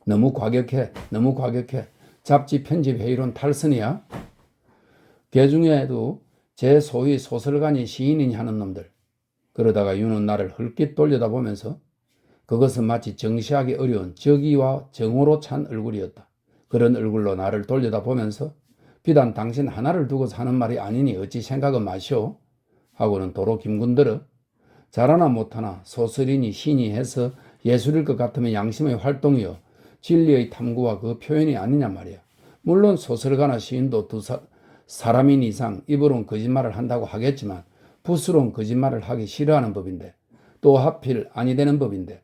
너무 과격해 너무 과격해 잡지 편집 회의론 탈선이야. 개 중에도 제 소위 소설가니 시인이니 하는 놈들 그러다가 유는 나를 흘낏 돌려다보면서 그것은 마치 정시하기 어려운 적의와 정오로 찬 얼굴이었다. 그런 얼굴로 나를 돌려다보면서 비단 당신 하나를 두고서 하는 말이 아니니 어찌 생각은 마시오? 하고는 도로 김군들어 잘하나 못하나 소설이니 시니 해서 예술일 것 같으면 양심의 활동이요 진리의 탐구와 그 표현이 아니냐 말이야. 물론 소설가나 시인도 사람인 이상 입으로는 거짓말을 한다고 하겠지만 붓으로는 거짓말을 하기 싫어하는 법인데 또 하필 아니 되는 법인데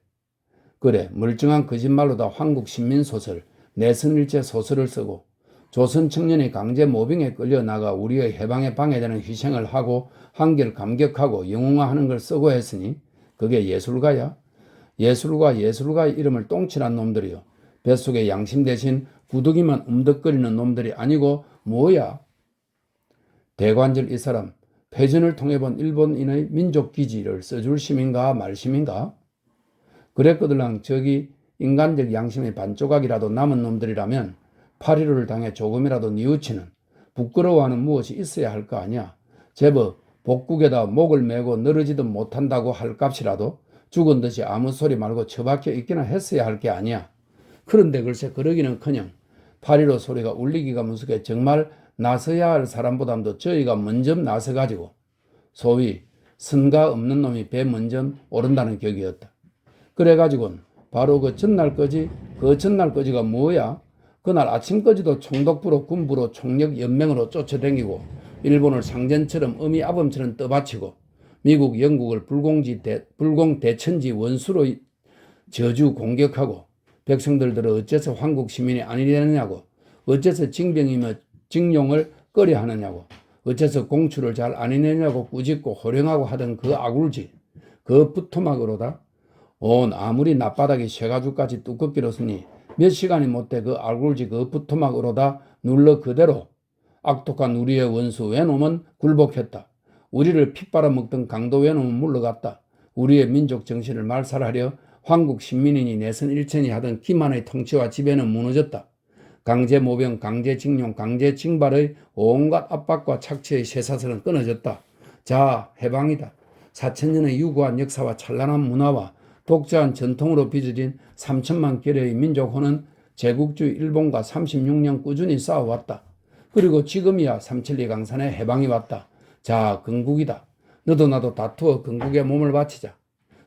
그래 멀쩡한 거짓말로다 황국 신민소설 내선일체 소설을 쓰고 조선 청년이 강제 모병에 끌려나가 우리의 해방에 방해되는 희생을 하고 한결 감격하고 영웅화하는 걸 쓰고 했으니 그게 예술가야? 예술가의 이름을 똥칠한 놈들이요. 뱃속에 양심 대신 구더기만 움덕거리는 놈들이 아니고 뭐야? 대관절 이 사람 패전을 통해 본 일본인의 민족기지를 써줄 심인가 말심인가? 그랬거들랑 저기 인간적 양심의 반조각이라도 남은 놈들이라면 8.15를 당해 조금이라도 뉘우치는 부끄러워하는 무엇이 있어야 할 거 아니야. 제법 복국에다 목을 메고 늘어지도 못한다고 할 값이라도 죽은 듯이 아무 소리 말고 처박혀 있기나 했어야 할 게 아니야. 그런데 글쎄 그러기는커녕 8.15 소리가 울리기가 무섭게 정말 나서야 할 사람보다도 저희가 먼저 나서가지고 소위 선가 없는 놈이 배 먼저 오른다는 격이었다. 그래가지고는 바로 그 전날까지가 뭐야? 그날 아침까지도 총독부로 군부로 총력 연맹으로 쫓아다니고 일본을 상전처럼 어미아범처럼 떠받치고 미국 영국을 불공대천지 원수로 저주 공격하고 백성들들은 어째서 황국 시민이 아니냐고 어째서 징병이며 징용을 꺼려 하느냐고 어째서 공출을 잘 안 해내냐고 꾸짖고 호령하고 하던 그 아굴지 그 부토막으로다 온 아무리 낮바닥이 쇠가죽까지 두껍기로 쓰니 몇 시간이 못돼 그 아굴지 그 부토막으로다 눌러 그대로 악독한 우리의 원수 외놈은 굴복했다. 우리를 핏바라먹던 강도 외놈은 물러갔다. 우리의 민족 정신을 말살하려 황국 신민이니 내선일천이 하던 기만의 통치와 지배는 무너졌다. 강제 모병, 강제 징용, 강제 징발의 온갖 압박과 착취의 쇠사슬은 끊어졌다. 자, 해방이다. 4,000년의 유구한 역사와 찬란한 문화와 독자한 전통으로 빚어진 3천만 결의 민족혼은 제국주의 일본과 36년 꾸준히 싸워왔다. 그리고 지금이야 372 강산에 해방이 왔다. 자, 건국이다. 너도 나도 다투어 건국에 몸을 바치자.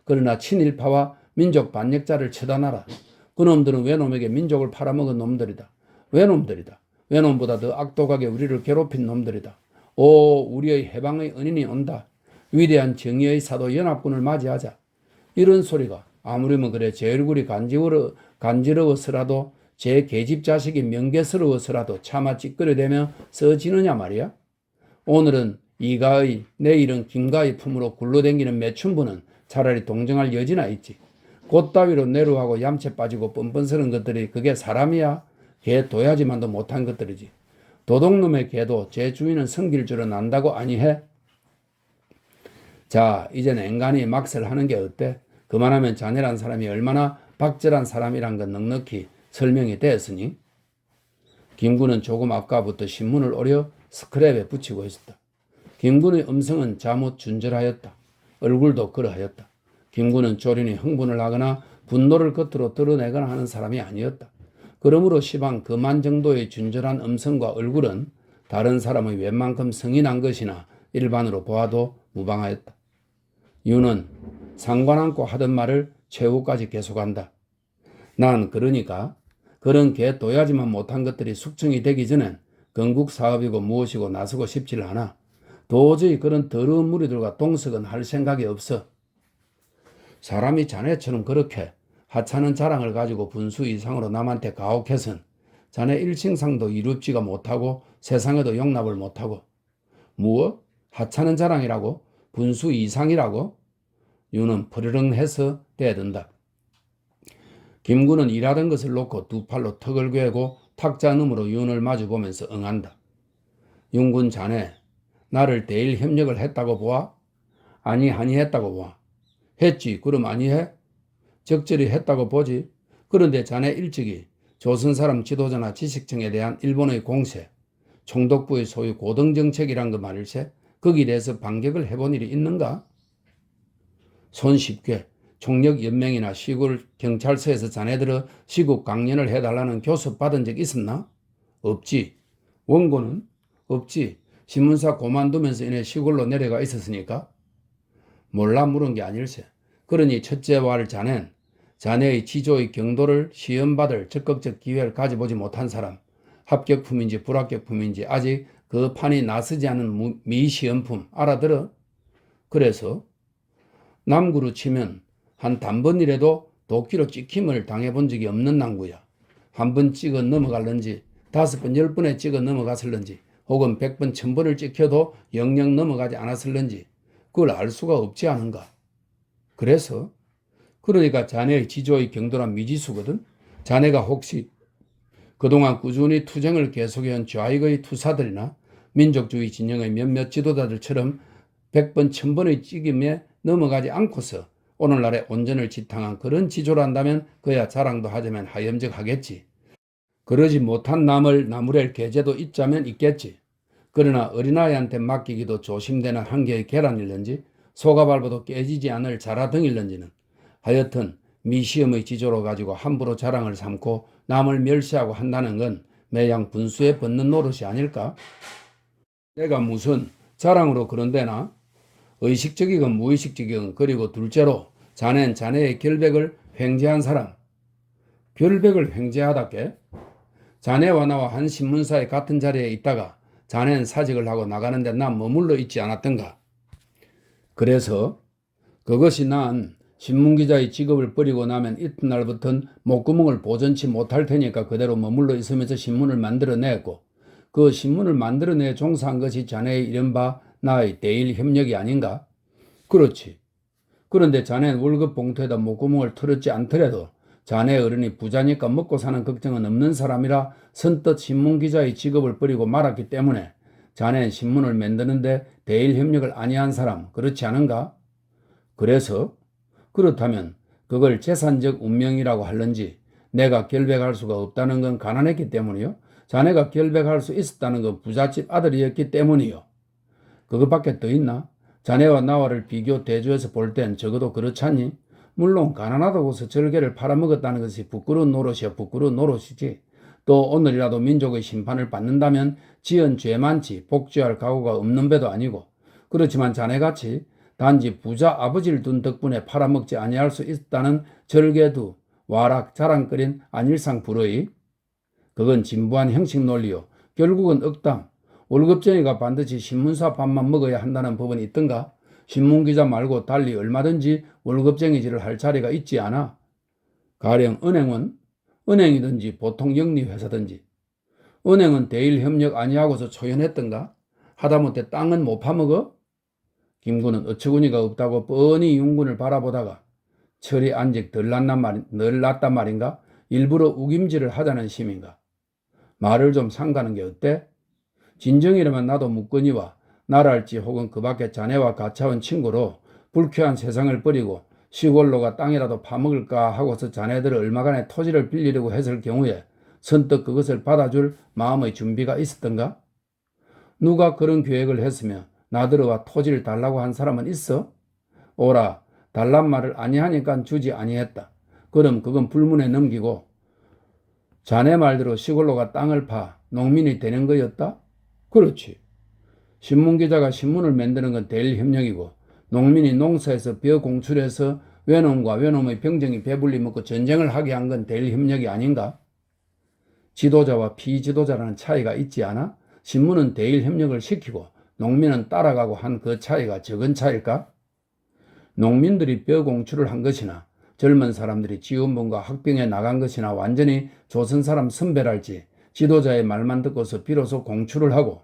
그러나 친일파와 민족 반역자를 처단하라. 그놈들은 외놈에게 민족을 팔아먹은 놈들이다. 외놈들이다. 외놈보다 더 악독하게 우리를 괴롭힌 놈들이다. 오, 우리의 해방의 은인이 온다. 위대한 정의의 사도 연합군을 맞이하자. 이런 소리가 아무리면 그래 제 얼굴이 간지러워서라도 제 계집 자식이 명개스러워서라도 차마 찌끄려대며 써지느냐 말이야. 오늘은 이가의 내일은 김가의 품으로 굴러댕기는 매춘부는 차라리 동정할 여지나 있지. 곧따위로 내루하고 얌체 빠지고 뻔뻔스런 것들이 그게 사람이야? 개 도야지만도 못한 것들이지. 도둑놈의 개도 제 주인은 섬길 줄은 안다고 아니해? 자, 이제는 앵간히 막설 하는 게 어때? 그만하면 자네란 사람이 얼마나 박절한 사람이란 건 넉넉히 설명이 되었으니 김군은 조금 아까부터 신문을 오려 스크랩에 붙이고 있었다. 김군의 음성은 자못 준절하였다. 얼굴도 그러하였다. 김구는 조린이 흥분을 하거나 분노를 겉으로 드러내거나 하는 사람이 아니었다. 그러므로 시방 그만 정도의 준절한 음성과 얼굴은 다른 사람의 웬만큼 성이 난 것이나 일반으로 보아도 무방하였다. 유는 상관 않고 하던 말을 최후까지 계속한다. 난 그러니까 그런 개 도야지만 못한 것들이 숙청이 되기 전엔 건국 사업이고 무엇이고 나서고 싶질 않아. 도저히 그런 더러운 무리들과 동석은 할 생각이 없어. 사람이 자네처럼 그렇게 하찮은 자랑을 가지고 분수 이상으로 남한테 가혹해선 자네 일칭상도 이롭지가 못하고 세상에도 용납을 못하고. 무엇? 하찮은 자랑이라고? 분수 이상이라고? 유는 퍼르릉해서 대든다. 김구는 일하던 것을 놓고 두 팔로 턱을 괴고 탁자눈으로 윤을 마주보면서 응한다. 윤군 자네, 나를 대일 협력을 했다고 보아? 아니 했다고 보아. 했지. 그럼 아니해? 적절히 했다고 보지. 그런데 자네 일찍이 조선 사람 지도자나 지식층에 대한 일본의 공세, 총독부의 소유 고등정책이란 거 말일세? 거기에 대해서 반격을 해본 일이 있는가? 손쉽게 총력연맹이나 시골 경찰서에서 자네들의 시국 강연을 해달라는 교섭 받은 적 있었나? 없지. 원고는? 없지. 신문사 그만두면서 이내 시골로 내려가 있었으니까? 몰라 물은 게 아닐세. 그러니 첫째와 자넨 자네의 지조의 경도를 시험받을 적극적 기회를 가져보지 못한 사람, 합격품인지 불합격품인지 아직 그 판이 나서지 않은 미시험품 알아들어? 그래서 남구로 치면 한 단번이라도 도끼로 찍힘을 당해본 적이 없는 난구야. 한 번 찍어 넘어갈런지 5번 10번에 찍어 넘어갔을런지 혹은 100번 1000번을 찍혀도 영영 넘어가지 않았을런지 그걸 알 수가 없지 않은가. 그래서 그러니까 자네의 지조의 경도란 미지수거든. 자네가 혹시 그동안 꾸준히 투쟁을 계속해온 좌익의 투사들이나 민족주의 진영의 몇몇 지도자들처럼 100번 1000번의 찍임에 넘어가지 않고서 오늘날의 온전을 지탕한 그런 지조란다면 그야 자랑도 하자면 하염적하겠지. 그러지 못한 남을 나무랄 계제도 있자면 있겠지. 그러나 어린아이한테 맡기기도 조심되는 한계의 계란일런지 소가 밟아도 깨지지 않을 자라등일런지는 하여튼 미시험의 지조로 가지고 함부로 자랑을 삼고 남을 멸시하고 한다는 건 매양 분수에 벗는 노릇이 아닐까? 내가 무슨 자랑으로 그런데나? 의식적이건 무의식적이건 그리고 둘째로 자넨 자네의 결백을 횡재한 사람. 결백을 횡재하다께? 자네와 나와 한 신문사의 같은 자리에 있다가 자넨 사직을 하고 나가는데 난 머물러 있지 않았던가? 그래서 그것이 난 신문기자의 직업을 버리고 나면 이튿날부터는 목구멍을 보전치 못할 테니까 그대로 머물러 있으면서 신문을 만들어냈고 그 신문을 만들어내 종사한 것이 자네의 이른바 나의 대일 협력이 아닌가? 그렇지. 그런데 자네는 월급 봉투에다 목구멍을 털었지 않더라도 자네 어른이 부자니까 먹고 사는 걱정은 없는 사람이라 선뜻 신문기자의 직업을 버리고 말았기 때문에 자네는 신문을 만드는데 대일 협력을 아니한 사람, 그렇지 않은가? 그래서 그렇다면 그걸 재산적 운명이라고 할런지 내가 결백할 수가 없다는 건 가난했기 때문이요. 자네가 결백할 수 있었다는 건 부잣집 아들이었기 때문이요. 그것밖에 더 있나? 자네와 나와를 비교 대조해서 볼 땐 적어도 그렇잖니? 물론 가난하다고서 절개를 팔아먹었다는 것이 부끄러운 노릇이야 부끄러운 노릇이지. 또 오늘이라도 민족의 심판을 받는다면 지은 죄만치 복지할 각오가 없는 배도 아니고 그렇지만 자네같이 단지 부자 아버지를 둔 덕분에 팔아먹지 아니할 수 있다는 절개도 와락 자랑거린 안일상 불의. 그건 진부한 형식 논리요. 결국은 억담. 월급쟁이가 반드시 신문사 밥만 먹어야 한다는 법은 있던가? 신문기자 말고 달리 얼마든지 월급쟁이질을 할 자리가 있지 않아? 가령 은행은? 은행이든지 보통 영리회사든지. 은행은 대일협력 아니하고서 초연했던가? 하다못해 땅은 못 파먹어? 김구는 어처구니가 없다고 뻔히 윤군을 바라보다가 철이 안직 덜 났단 말인가? 일부러 우김질을 하자는 심인가? 말을 좀 삼가는 게 어때? 진정이라면 나도 묻거니와 나랄지 혹은 그 밖에 자네와 가차온 친구로 불쾌한 세상을 버리고 시골로가 땅이라도 파먹을까 하고서 자네들을 얼마간의 토지를 빌리려고 했을 경우에 선뜻 그것을 받아줄 마음의 준비가 있었던가? 누가 그런 계획을 했으며 나들어와 토지를 달라고 한 사람은 있어? 오라 달란 말을 아니하니까 주지 아니했다. 그럼 그건 불문에 넘기고 자네 말대로 시골로가 땅을 파 농민이 되는 거였다? 그렇지. 신문기자가 신문을 만드는 건 대일협력이고 농민이 농사에서 벼 공출해서 외놈과 외놈의 병정이 배불리 먹고 전쟁을 하게 한 건 대일협력이 아닌가? 지도자와 피지도자라는 차이가 있지 않아? 신문은 대일협력을 시키고 농민은 따라가고 한 그 차이가 적은 차일까? 농민들이 벼 공출을 한 것이나 젊은 사람들이 지원본과 학병에 나간 것이나 완전히 조선 사람 선배랄지 지도자의 말만 듣고서 비로소 공출을 하고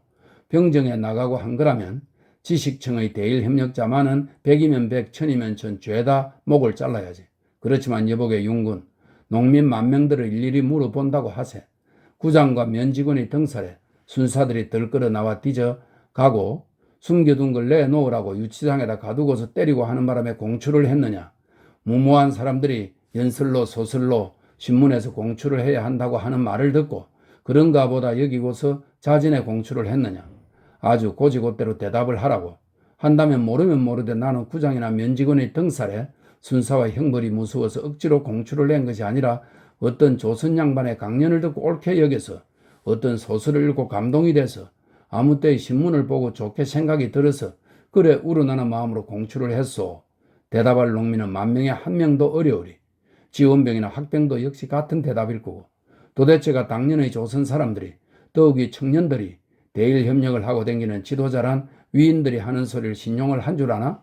병정에 나가고 한 거라면 지식층의 대일협력자만은 100이면 100, 1000이면 1000 죄다 목을 잘라야지. 그렇지만 여복의 윤군, 농민 만명들을 일일이 물어본다고 하세. 구장과 면직원이 등살해 순사들이 들끓어 나와 뒤져가고 숨겨둔 걸 내놓으라고 유치장에다 가두고서 때리고 하는 바람에 공출을 했느냐. 무모한 사람들이 연설로 소설로 신문에서 공출을 해야 한다고 하는 말을 듣고 그런가 보다 여기고서 자진의 공출을 했느냐. 아주 고지고대로 대답을 하라고. 한다면 모르면 모르되 나는 구장이나 면직원의 등살에 순사와 형벌이 무서워서 억지로 공출을 낸 것이 아니라 어떤 조선 양반의 강연을 듣고 옳게 여겨서 어떤 소설을 읽고 감동이 돼서 아무 때의 신문을 보고 좋게 생각이 들어서 그래 우러나는 마음으로 공출을 했소. 대답할 농민은 10,000명에 1명도 어려우리. 지원병이나 학병도 역시 같은 대답일 거고 도대체가 당년의 조선 사람들이 더욱이 청년들이 대일협력을 하고 댕기는 지도자란 위인들이 하는 소리를 신용을 한 줄 아나?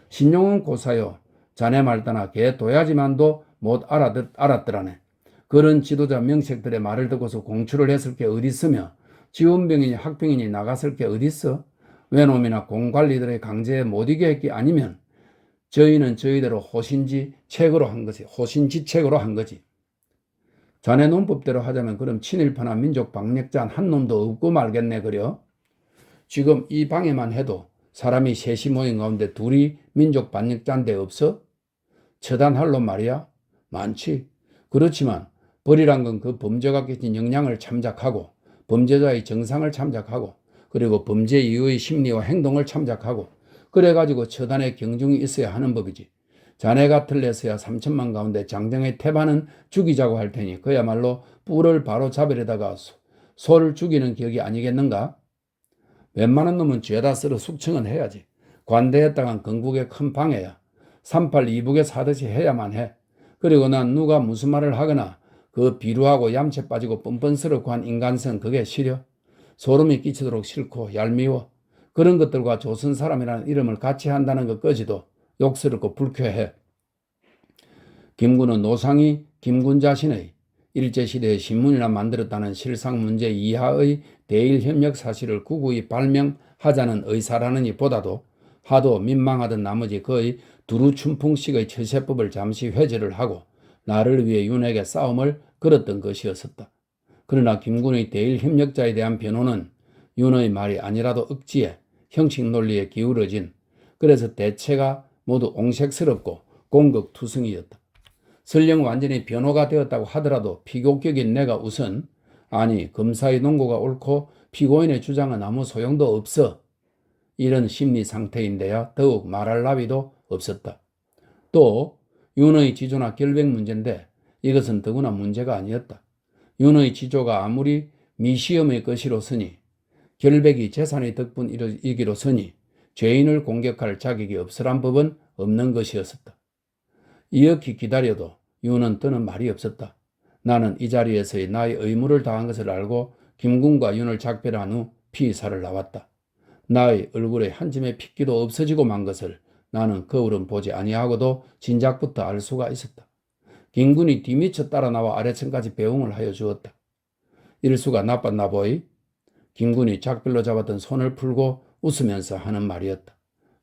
신용은 고사요. 자네 말따나 개 도야지만도 못 알았더라네. 그런 지도자 명색들의 말을 듣고서 공출을 했을 게 어딨으며 지원병이니 학병이니 나갔을 게 어딨어? 외놈이나 공관리들의 강제에 못 이겨 했기 아니면 저희는 저희대로 호신지책으로 한 거지. 자네 논법대로 하자면 그럼 친일파나 민족 방역자 한 놈도 없고 말겠네 그려. 지금 이 방에만 해도 사람이 셋이 모인 가운데 둘이 민족 반역자인데 없어? 처단할 놈 말이야? 많지. 그렇지만 벌이란 건 그 범죄가 끼친 영향을 참작하고 범죄자의 정상을 참작하고 그리고 범죄 이후의 심리와 행동을 참작하고 그래가지고 처단의 경중이 있어야 하는 법이지. 자네 같을래서야 3천만 가운데 장정의 태반은 죽이자고 할 테니 그야말로 뿔을 바로 잡으려다가 소를 죽이는 격이 아니겠는가? 웬만한 놈은 죄다 쓸어 숙청은 해야지. 관대했다간 건국의 큰 방해야. 38 이북에 사듯이 해야만 해. 그리고 난 누가 무슨 말을 하거나 그 비루하고 얌체 빠지고 뻔뻔스럽고 한 인간성 그게 싫어. 소름이 끼치도록 싫고 얄미워. 그런 것들과 조선 사람이라는 이름을 같이 한다는 것까지도 욕스럽고 불쾌해. 김군은 노상이 김군 자신의 일제시대에 신문이나 만들었다는 실상 문제 이하의 대일협력 사실을 구구이 발명하자는 의사라느니 보다도 하도 민망하던 나머지 거의 두루춘풍식의 처세법을 잠시 회절을 하고 나를 위해 윤에게 싸움을 걸었던 것이었었다. 그러나 김군의 대일협력자에 대한 변호는 윤의 말이 아니라도 억지에 형식 논리에 기울어진 그래서 대체가 모두 옹색스럽고 공격투성이었다. 설령 완전히 변호가 되었다고 하더라도 피고격인 내가 우선 아니 검사의 논고가 옳고 피고인의 주장은 아무 소용도 없어. 이런 심리 상태인데야 더욱 말할 나위도 없었다. 또 윤의 지조나 결백 문제인데 이것은 더구나 문제가 아니었다. 윤의 지조가 아무리 미시험의 것이로서니 결백이 재산의 덕분이기로서니 죄인을 공격할 자격이 없으란 법은 없는 것이었었다. 이렇게 기다려도 윤은 떠는 말이 없었다. 나는 이 자리에서의 나의 의무를 다한 것을 알고 김군과 윤을 작별한 후 피의사를 나왔다. 나의 얼굴에 한 점의 핏기도 없어지고 만 것을 나는 거울은 보지 아니하고도 진작부터 알 수가 있었다. 김군이 뒤미쳐 따라 나와 아래층까지 배웅을 하여 주었다. 일수가 나빴나 보이? 김군이 작별로 잡았던 손을 풀고 웃으면서 하는 말이었다.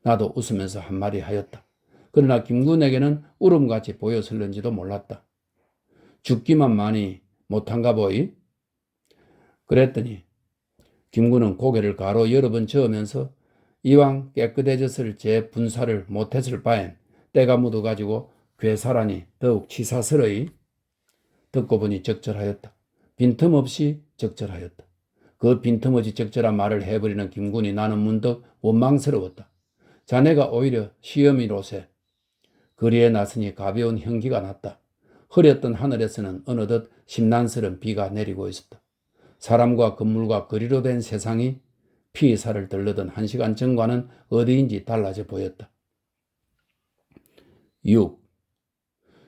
나도 웃으면서 한마디 하였다. 그러나 김군에게는 울음같이 보였을는지도 몰랐다. 죽기만 많이 못한가 보이? 그랬더니 김군은 고개를 가로 여러 번 저으면서 이왕 깨끗해졌을 제 분사를 못했을 바엔 때가 묻어가지고 괴사라니 더욱 치사스러이. 듣고 보니 적절하였다. 빈틈없이 적절하였다. 그 빈틈없이 적절한 말을 해버리는 김군이 나는 문득 원망스러웠다. 자네가 오히려 시험이로세 거리에 나서니 가벼운 현기가 났다. 흐렸던 하늘에서는 어느덧 심란스런 비가 내리고 있었다. 사람과 건물과 거리로 된 세상이 피의사를 들르던 1시간 전과는 어디인지 달라져 보였다. 6.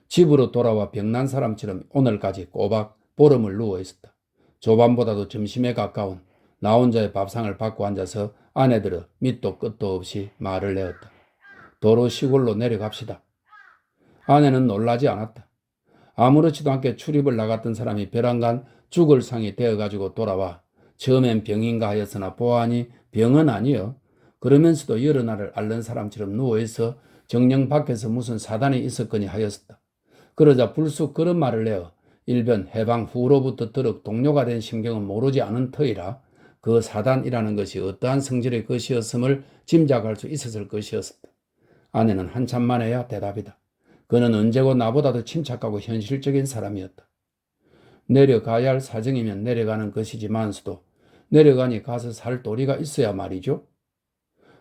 집으로 돌아와 병난 사람처럼 오늘까지 꼬박 보름을 누워 있었다. 조반보다도 점심에 가까운 나 혼자의 밥상을 받고 앉아서 아내들은 밑도 끝도 없이 말을 내었다. 도로 시골로 내려갑시다. 아내는 놀라지 않았다. 아무렇지도 않게 출입을 나갔던 사람이 벼랑간 죽을 상이 되어가지고 돌아와 처음엔 병인가 하였으나 보아하니 병은 아니여. 그러면서도 여러 날을 앓는 사람처럼 누워있어 정령 밖에서 무슨 사단이 있었거니 하였다. 그러자 불쑥 그런 말을 내어 일변 해방 후로부터 더욱 동료가 된 심경은 모르지 않은 터이라 그 사단이라는 것이 어떠한 성질의 것이었음을 짐작할 수 있었을 것이었다. 아내는 한참 만에야 대답이다. 그는 언제고 나보다도 침착하고 현실적인 사람이었다. 내려가야 할 사정이면 내려가는 것이지만서도 내려가니 가서 살 도리가 있어야 말이죠.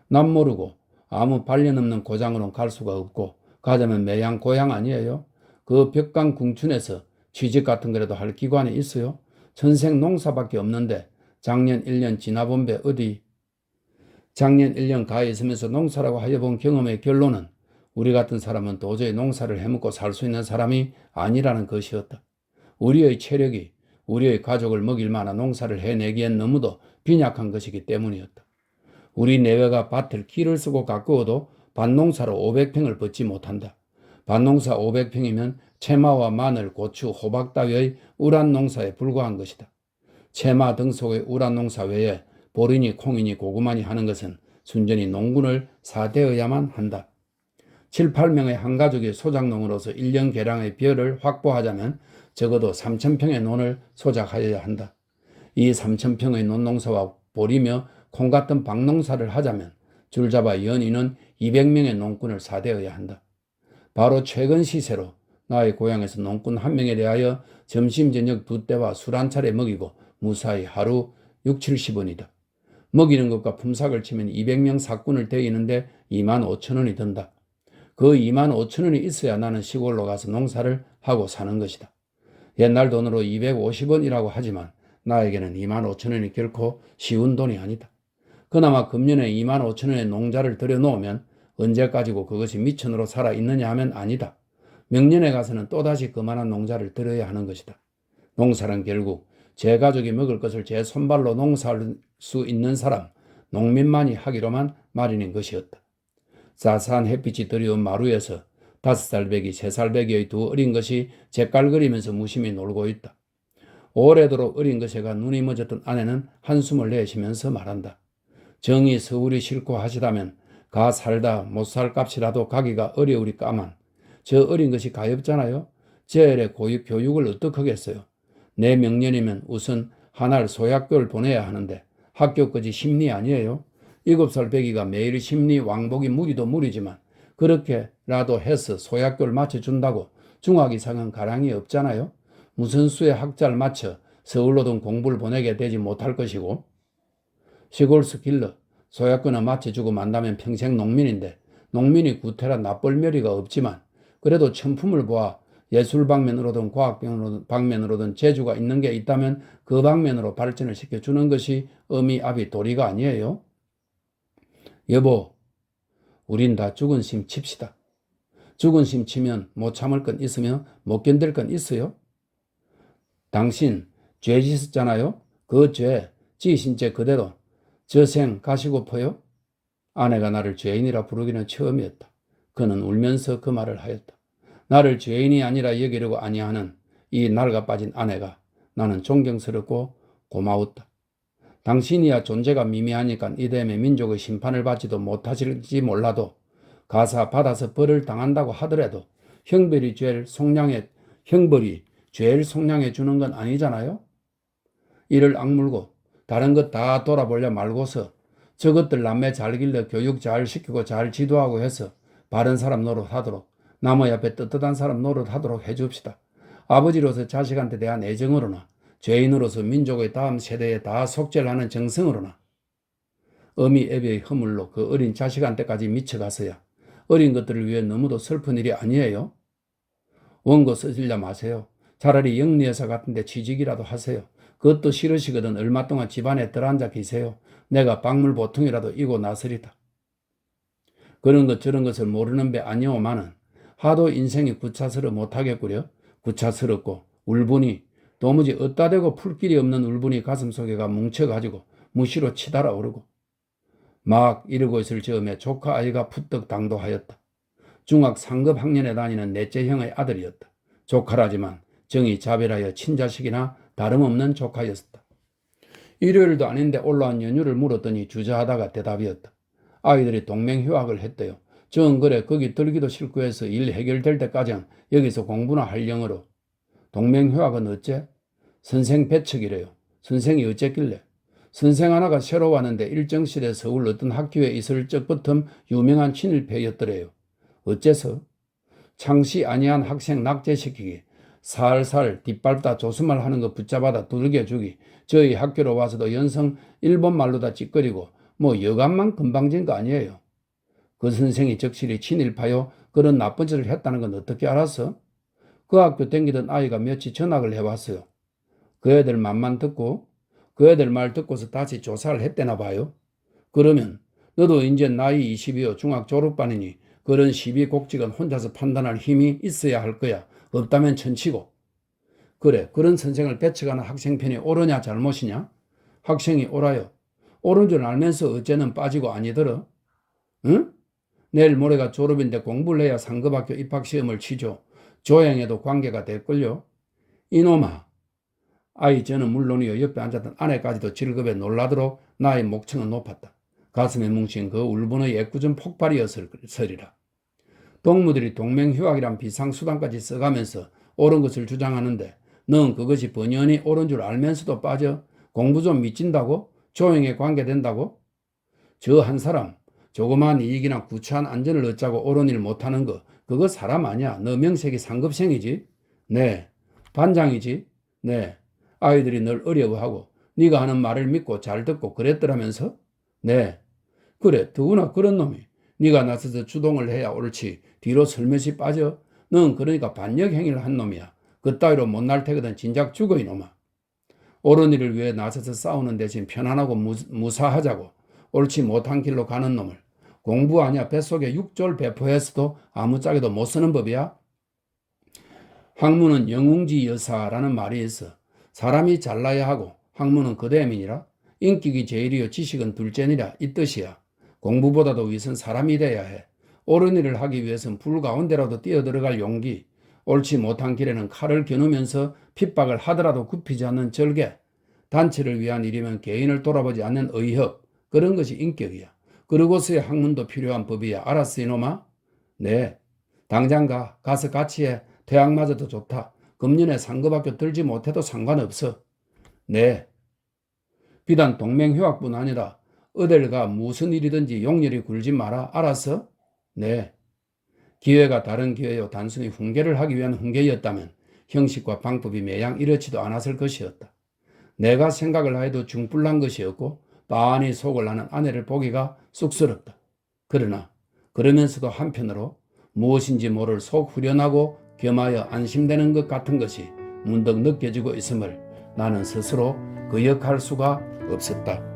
남 모르고 아무 반련 없는 고장으로는 갈 수가 없고 가자면 매양 고향 아니에요. 그 벽강 궁춘에서 취직 같은 거라도 할 기관이 있어요. 전생 농사밖에 없는데 작년 1년 지나본 배 어디. 작년 1년 가에 있으면서 농사라고 하여본 경험의 결론은 우리 같은 사람은 도저히 농사를 해먹고 살 수 있는 사람이 아니라는 것이었다. 우리의 체력이 우리의 가족을 먹일 만한 농사를 해내기엔 너무도 빈약한 것이기 때문이었다. 우리 내외가 밭을 키를 쓰고 가꾸어도 밭농사로 500평을 벗지 못한다. 밭농사 500평이면 채마와 마늘, 고추, 호박 따위의 우란 농사에 불과한 것이다. 채마 등 속의 우란 농사 외에 보리니 콩이니 고구마니 하는 것은 순전히 농군을 사대어야만 한다. 7, 8명의 한 가족이 소작농으로서 1년 계량의 벼를 확보하자면 적어도 3,000평의 논을 소작하여야 한다. 이 3,000평의 논농사와 보리며 콩 같은 박농사를 하자면 줄잡아 연인은 200명의 농꾼을 사대어야 한다. 바로 최근 시세로 나의 고향에서 농꾼 한 명에 대하여 점심 저녁 2때와 술 한 차례 먹이고 무사히 하루 6, 70원이다. 먹이는 것과 품삯을 치면 200명 사꾼을 대이는데 25,000원이 든다. 그 25,000원이 있어야 나는 시골로 가서 농사를 하고 사는 것이다. 옛날 돈으로 250원이라고 하지만 나에게는 25,000원이 결코 쉬운 돈이 아니다. 그나마 금년에 25,000원의 농자를 들여놓으면 언제까지고 그것이 미천으로 살아있느냐 하면 아니다. 명년에 가서는 또다시 그만한 농자를 들여야 하는 것이다. 농사는 결국 제 가족이 먹을 것을 제 손발로 농사할 수 있는 사람, 농민만이 하기로만 마련인 것이었다. 싸싸한 햇빛이 들여온 마루에서 5살 배기, 3살 배기의 두 어린 것이 잿깔거리면서 무심히 놀고 있다. 오래도록 어린 것에가 눈이 멎었던 아내는 한숨을 내쉬면서 말한다. 정이 서울이 싫고 하시다면 가 살다 못 살 값이라도 가기가 어려우리 까만 저 어린 것이 가엾잖아요. 저엘의 교육을 어떡하겠어요. 내 명년이면 우선 한 알 소학교를 보내야 하는데 학교까지 심리 아니에요. 7살 배기가 매일 심리 왕복이 무리도 무리지만 그렇게라도 해서 소학교를 마쳐준다고 중학 이상은 가량이 없잖아요. 무슨 수의 학자를 맞춰 서울로든 공부를 보내게 되지 못할 것이고 시골 스킬러 소학교는 마쳐주고 만다면 평생 농민인데 농민이 구태라 납벌멸이가 없지만 그래도 천품을 보아 예술 방면으로든 과학 방면으로든 재주가 있는 게 있다면 그 방면으로 발전을 시켜주는 것이 어미아비 도리가 아니에요. 여보, 우린 다 죽은 심 칩시다. 죽은 심 치면 못 참을 건 있으면 못 견딜 건 있어요. 당신 죄 짓었잖아요. 그 죄, 지으신 죄 그대로 저생 가시고퍼요? 아내가 나를 죄인이라 부르기는 처음이었다. 그는 울면서 그 말을 하였다. 나를 죄인이 아니라 여기려고 아니하는 이 낡아 빠진 아내가 나는 존경스럽고 고마웠다. 당신이야 존재가 미미하니까 이듬해 민족의 심판을 받지도 못하실지 몰라도 가사 받아서 벌을 당한다고 하더라도 형벌이 죄를 속량해 주는 건 아니잖아요. 이를 악물고 다른 것 다 돌아보려 말고서 저것들 남매 잘 길러 교육 잘 시키고 잘 지도하고 해서 바른 사람 노릇하도록 나무 옆에 떳떳한 사람 노릇하도록 해줍시다. 아버지로서 자식한테 대한 애정으로나 죄인으로서 민족의 다음 세대에 다 속죄를 하는 정성으로나 어미 애비의 허물로 그 어린 자식한테까지 미쳐가서야 어린 것들을 위해 너무도 슬픈 일이 아니에요? 원고 쓰질려 마세요. 차라리 영리여사 같은데 취직이라도 하세요. 그것도 싫으시거든 얼마 동안 집안에 들어앉아 계세요. 내가 박물 보통이라도 이고 나서리다. 그런 것 저런 것을 모르는 배 아니오마는 하도 인생이 구차스러 못하겠구려. 구차스럽고 울분이 도무지 어따 대고 풀 길이 없는 울분이 가슴속에가 뭉쳐가지고 무시로 치달아 오르고 막 이러고 있을 즈음에 조카 아이가 푸떡 당도하였다. 중학 상급 학년에 다니는 넷째 형의 아들이었다. 조카라지만 정이 자별하여 친자식이나 다름없는 조카였다. 일요일도 아닌데 올라온 연휴를 물었더니 주저하다가 대답이었다. 아이들이 동맹휴학을 했대요. 정 그래 거기 들기도 싫고 해서 일 해결될 때까지는 여기서 공부나 할 영어로. 동맹휴학은 어째? 선생 배척이래요. 선생이 어쨌길래? 선생 하나가 새로 왔는데 일정실에 서울 어떤 학교에 있을 적부터 유명한 친일패였더래요. 어째서? 창시 아니한 학생 낙제시키기, 살살 뒷밟다 조수말 하는 거 붙잡아다 두들겨 주기, 저희 학교로 와서도 연성 일본말로 다 찌꺼리고 뭐 여간만 금방진 거 아니에요. 그 선생이 적실히 친일파요 그런 나쁜 짓을 했다는 건 어떻게 알았어? 그 학교 댕기던 아이가 며칠 전학을 해왔어요. 그 애들 맘만 듣고 그 애들 말 듣고서 다시 조사를 했대나 봐요. 그러면 너도 이제 나이 20이요 중학 졸업반이니 그런 시비곡직은 혼자서 판단할 힘이 있어야 할 거야. 없다면 천치고. 그래 그런 선생을 배척하는 학생 편이 옳으냐 잘못이냐? 학생이 옳아요. 옳은 줄 알면서 어째는 빠지고 아니더러? 응? 내일 모레가 졸업인데 공부를 해야 상급학교 입학시험을 치죠. 조양에도 관계가 될걸요. 이놈아. 아이 저는 물론이요 옆에 앉았던 아내까지도 질겁에 놀라도록 나의 목청은 높았다. 가슴에 뭉친 그 울분의 애꿎은 폭발이었으리라. 동무들이 동맹휴학이란 비상수단까지 써가면서 옳은 것을 주장하는데 넌 그것이 번연히 옳은 줄 알면서도 빠져 공부 좀 미친다고? 조용에 관계된다고? 저 한 사람 조그마한 이익이나 구차한 안전을 얻자고 옳은 일 못하는 거 그거 사람 아니야. 너 명색이 상급생이지? 네. 반장이지? 네. 아이들이 널 어려워하고 네가 하는 말을 믿고 잘 듣고 그랬더라면서? 네. 그래 더구나 그런 놈이 네가 나서서 주동을 해야 옳지 뒤로 슬며시 빠져. 넌 그러니까 반역 행위를 한 놈이야. 그따위로 못날 테거든 진작 죽어 이놈아. 옳은 일을 위해 나서서 싸우는 대신 편안하고 무사하자고 옳지 못한 길로 가는 놈을 공부 아니야 뱃속에 육졸 배포해서도 아무짝에도 못 쓰는 법이야. 학문은 영웅지 여사라는 말이 있어. 사람이 잘나야 하고 학문은 그대민이라. 인격이 제일이요 지식은 둘째니라 이 뜻이야. 공부보다도 위선 사람이 돼야 해. 옳은 일을 하기 위해선 불 가운데라도 뛰어들어갈 용기, 옳지 못한 길에는 칼을 겨누면서 핍박을 하더라도 굽히지 않는 절개, 단체를 위한 일이면 개인을 돌아보지 않는 의협, 그런 것이 인격이야. 그러고서야 학문도 필요한 법이야. 알았어 이놈아? 네. 당장 가서 같이 해. 대학 맞아도 좋다. 금년에 상급학교 들지 못해도 상관없어. 네. 비단 동맹휴학뿐 아니라 어딜 가 무슨 일이든지 용렬히 굴지 마라. 알았어? 네. 기회가 다른 기회요 단순히 훈계를 하기 위한 훈계였다면 형식과 방법이 매양 이렇지도 않았을 것이었다. 내가 생각을 해도 중불난 것이었고 빤히 속을 나는 아내를 보기가 쑥스럽다. 그러나 그러면서도 한편으로 무엇인지 모를 속 후련하고 겸하여 안심되는 것 같은 것이 문득 느껴지고 있음을 나는 스스로 거역할 수가 없었다.